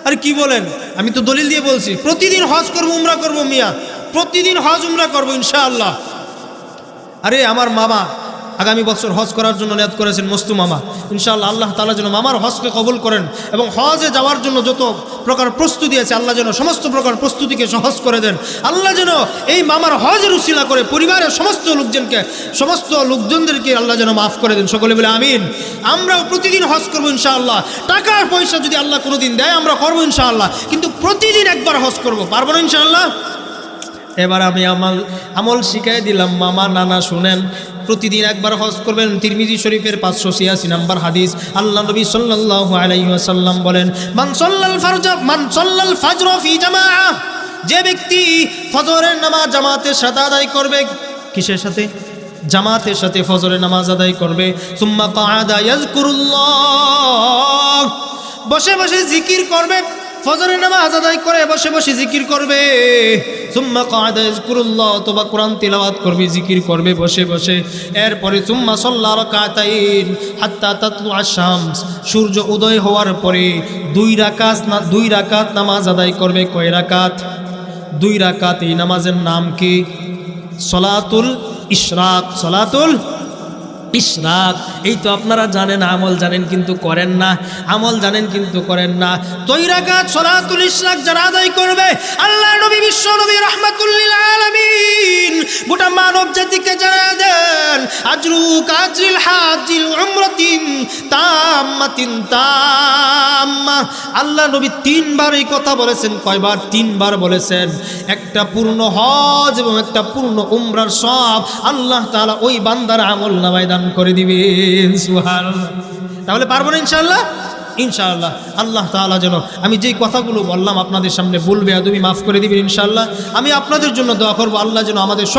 আরে কি বলেন? আমি তো দলিল দিয়ে বলছি, প্রতিদিন হজ করবো, উমরা করবো। মিয়া, প্রতিদিন হজ উমরা করবো ইনশাআল্লাহ। আরে আমার মামা আগামী বছর হজ করার জন্য নিয়ত করেছেন, মস্তু মামা। ইনশাআল্লাহ আল্লাহ তাআলা যেন মামার হজকে কবুল করেন এবং হজে যাওয়ার জন্য যত প্রকার প্রস্তুতি আছে, আল্লাহ যেন সমস্ত প্রকার প্রস্তুতিকে সহজ করে দেন। আল্লাহ যেন এই মামার হজের উসিলা করে পরিবারের সমস্ত লোকজনদেরকে আল্লাহ যেন মাফ করে দেন। সকলে বলে আমিন। আমরাও প্রতিদিন হজ করবো ইনশাআল্লাহ। টাকার পয়সা যদি আল্লাহ কোনোদিন দেয় আমরা করবো ইনশাআল্লাহ, কিন্তু প্রতিদিন একবার হজ করবো। পারবো না ইনশাআল্লাহ? এবার আমি আমল শিখাই দিলাম। মামা, নানা শুনেন, প্রতিদিন একবার হজ করবেন। তিরমিজি শরীফের 586 নম্বর হাদিস, আল্লাহ নবী সাল্লাল্লাহু আলাইহি ওয়াসাল্লাম বলেন, মান সাল্লাল ফাজর ফি জামাআ। যে ব্যক্তি ফজরের নামাজ জামাতের সাথে আদায় করবে। কিসের সাথে? জামাতের সাথে ফজরের নামাজ আদায় করবে। সুম্মা কাআদা ইয়াযকুরুল্লাহ, বসে বসে জিকির করবে। ফজরের নামাজ আদায় করে বসে বসে জিকির করবে। সুম্মা কাআদা ইয়াযকুরুল্লাহ, অথবা কোরআন তিলাওয়াত করবে, জিকির করবে বসে বসে। এরপরে সুম্মা সাল্লা রাকাতাইন হাত্তা তাতলুআ শামস, সূর্য উদয় হওয়ার পরে 2 রাকাত নামাজ আদায় করবে। কয় রাকাত? 2 রাকাত। এই নামাজের নাম কি? সলাতুল ইশরাক। সলাতুল ইশরাক। এই তো আপনারা জানেন, আমল জানেন কিন্তু করেন না, আমল জানেন কিন্তু করেন না। 2 রাকাত সলাতুল ইশরাক যারা আদায় করবে, আল্লাহ নবী, বিশ্ব নবী রাহমাতুল্লিল আলামিন গোটা মানব জাতিকে জানা দেন, আজরু কাজরিল হাজিল উমরাতিন তাম্মাতিন তাম্মা। আল্লাহ নবী 3 বার এই কথা বলেছেন। কয়বার? 3 বার বলেছেন। একটা পূর্ণ হজ এবং একটা পূর্ণ উমরার সওয়াব আল্লাহ তাআলা ওই বান্দার আমলনামায় দান করে দিবেন। সুবহানাল্লাহ। তাহলে পারবো না ইনশাআল্লাহ? ইনশাআল্লাহ। আল্লাহ তাআলা যেন আমি যেই কথাগুলো বললাম আপনাদের সামনে বলবে, তুমি মাফ করে দিবেন ইনশাআল্লাহ। আমি আপনাদের জন্য দোয়া করবো, আল্লাহ যেন আমাদের সকল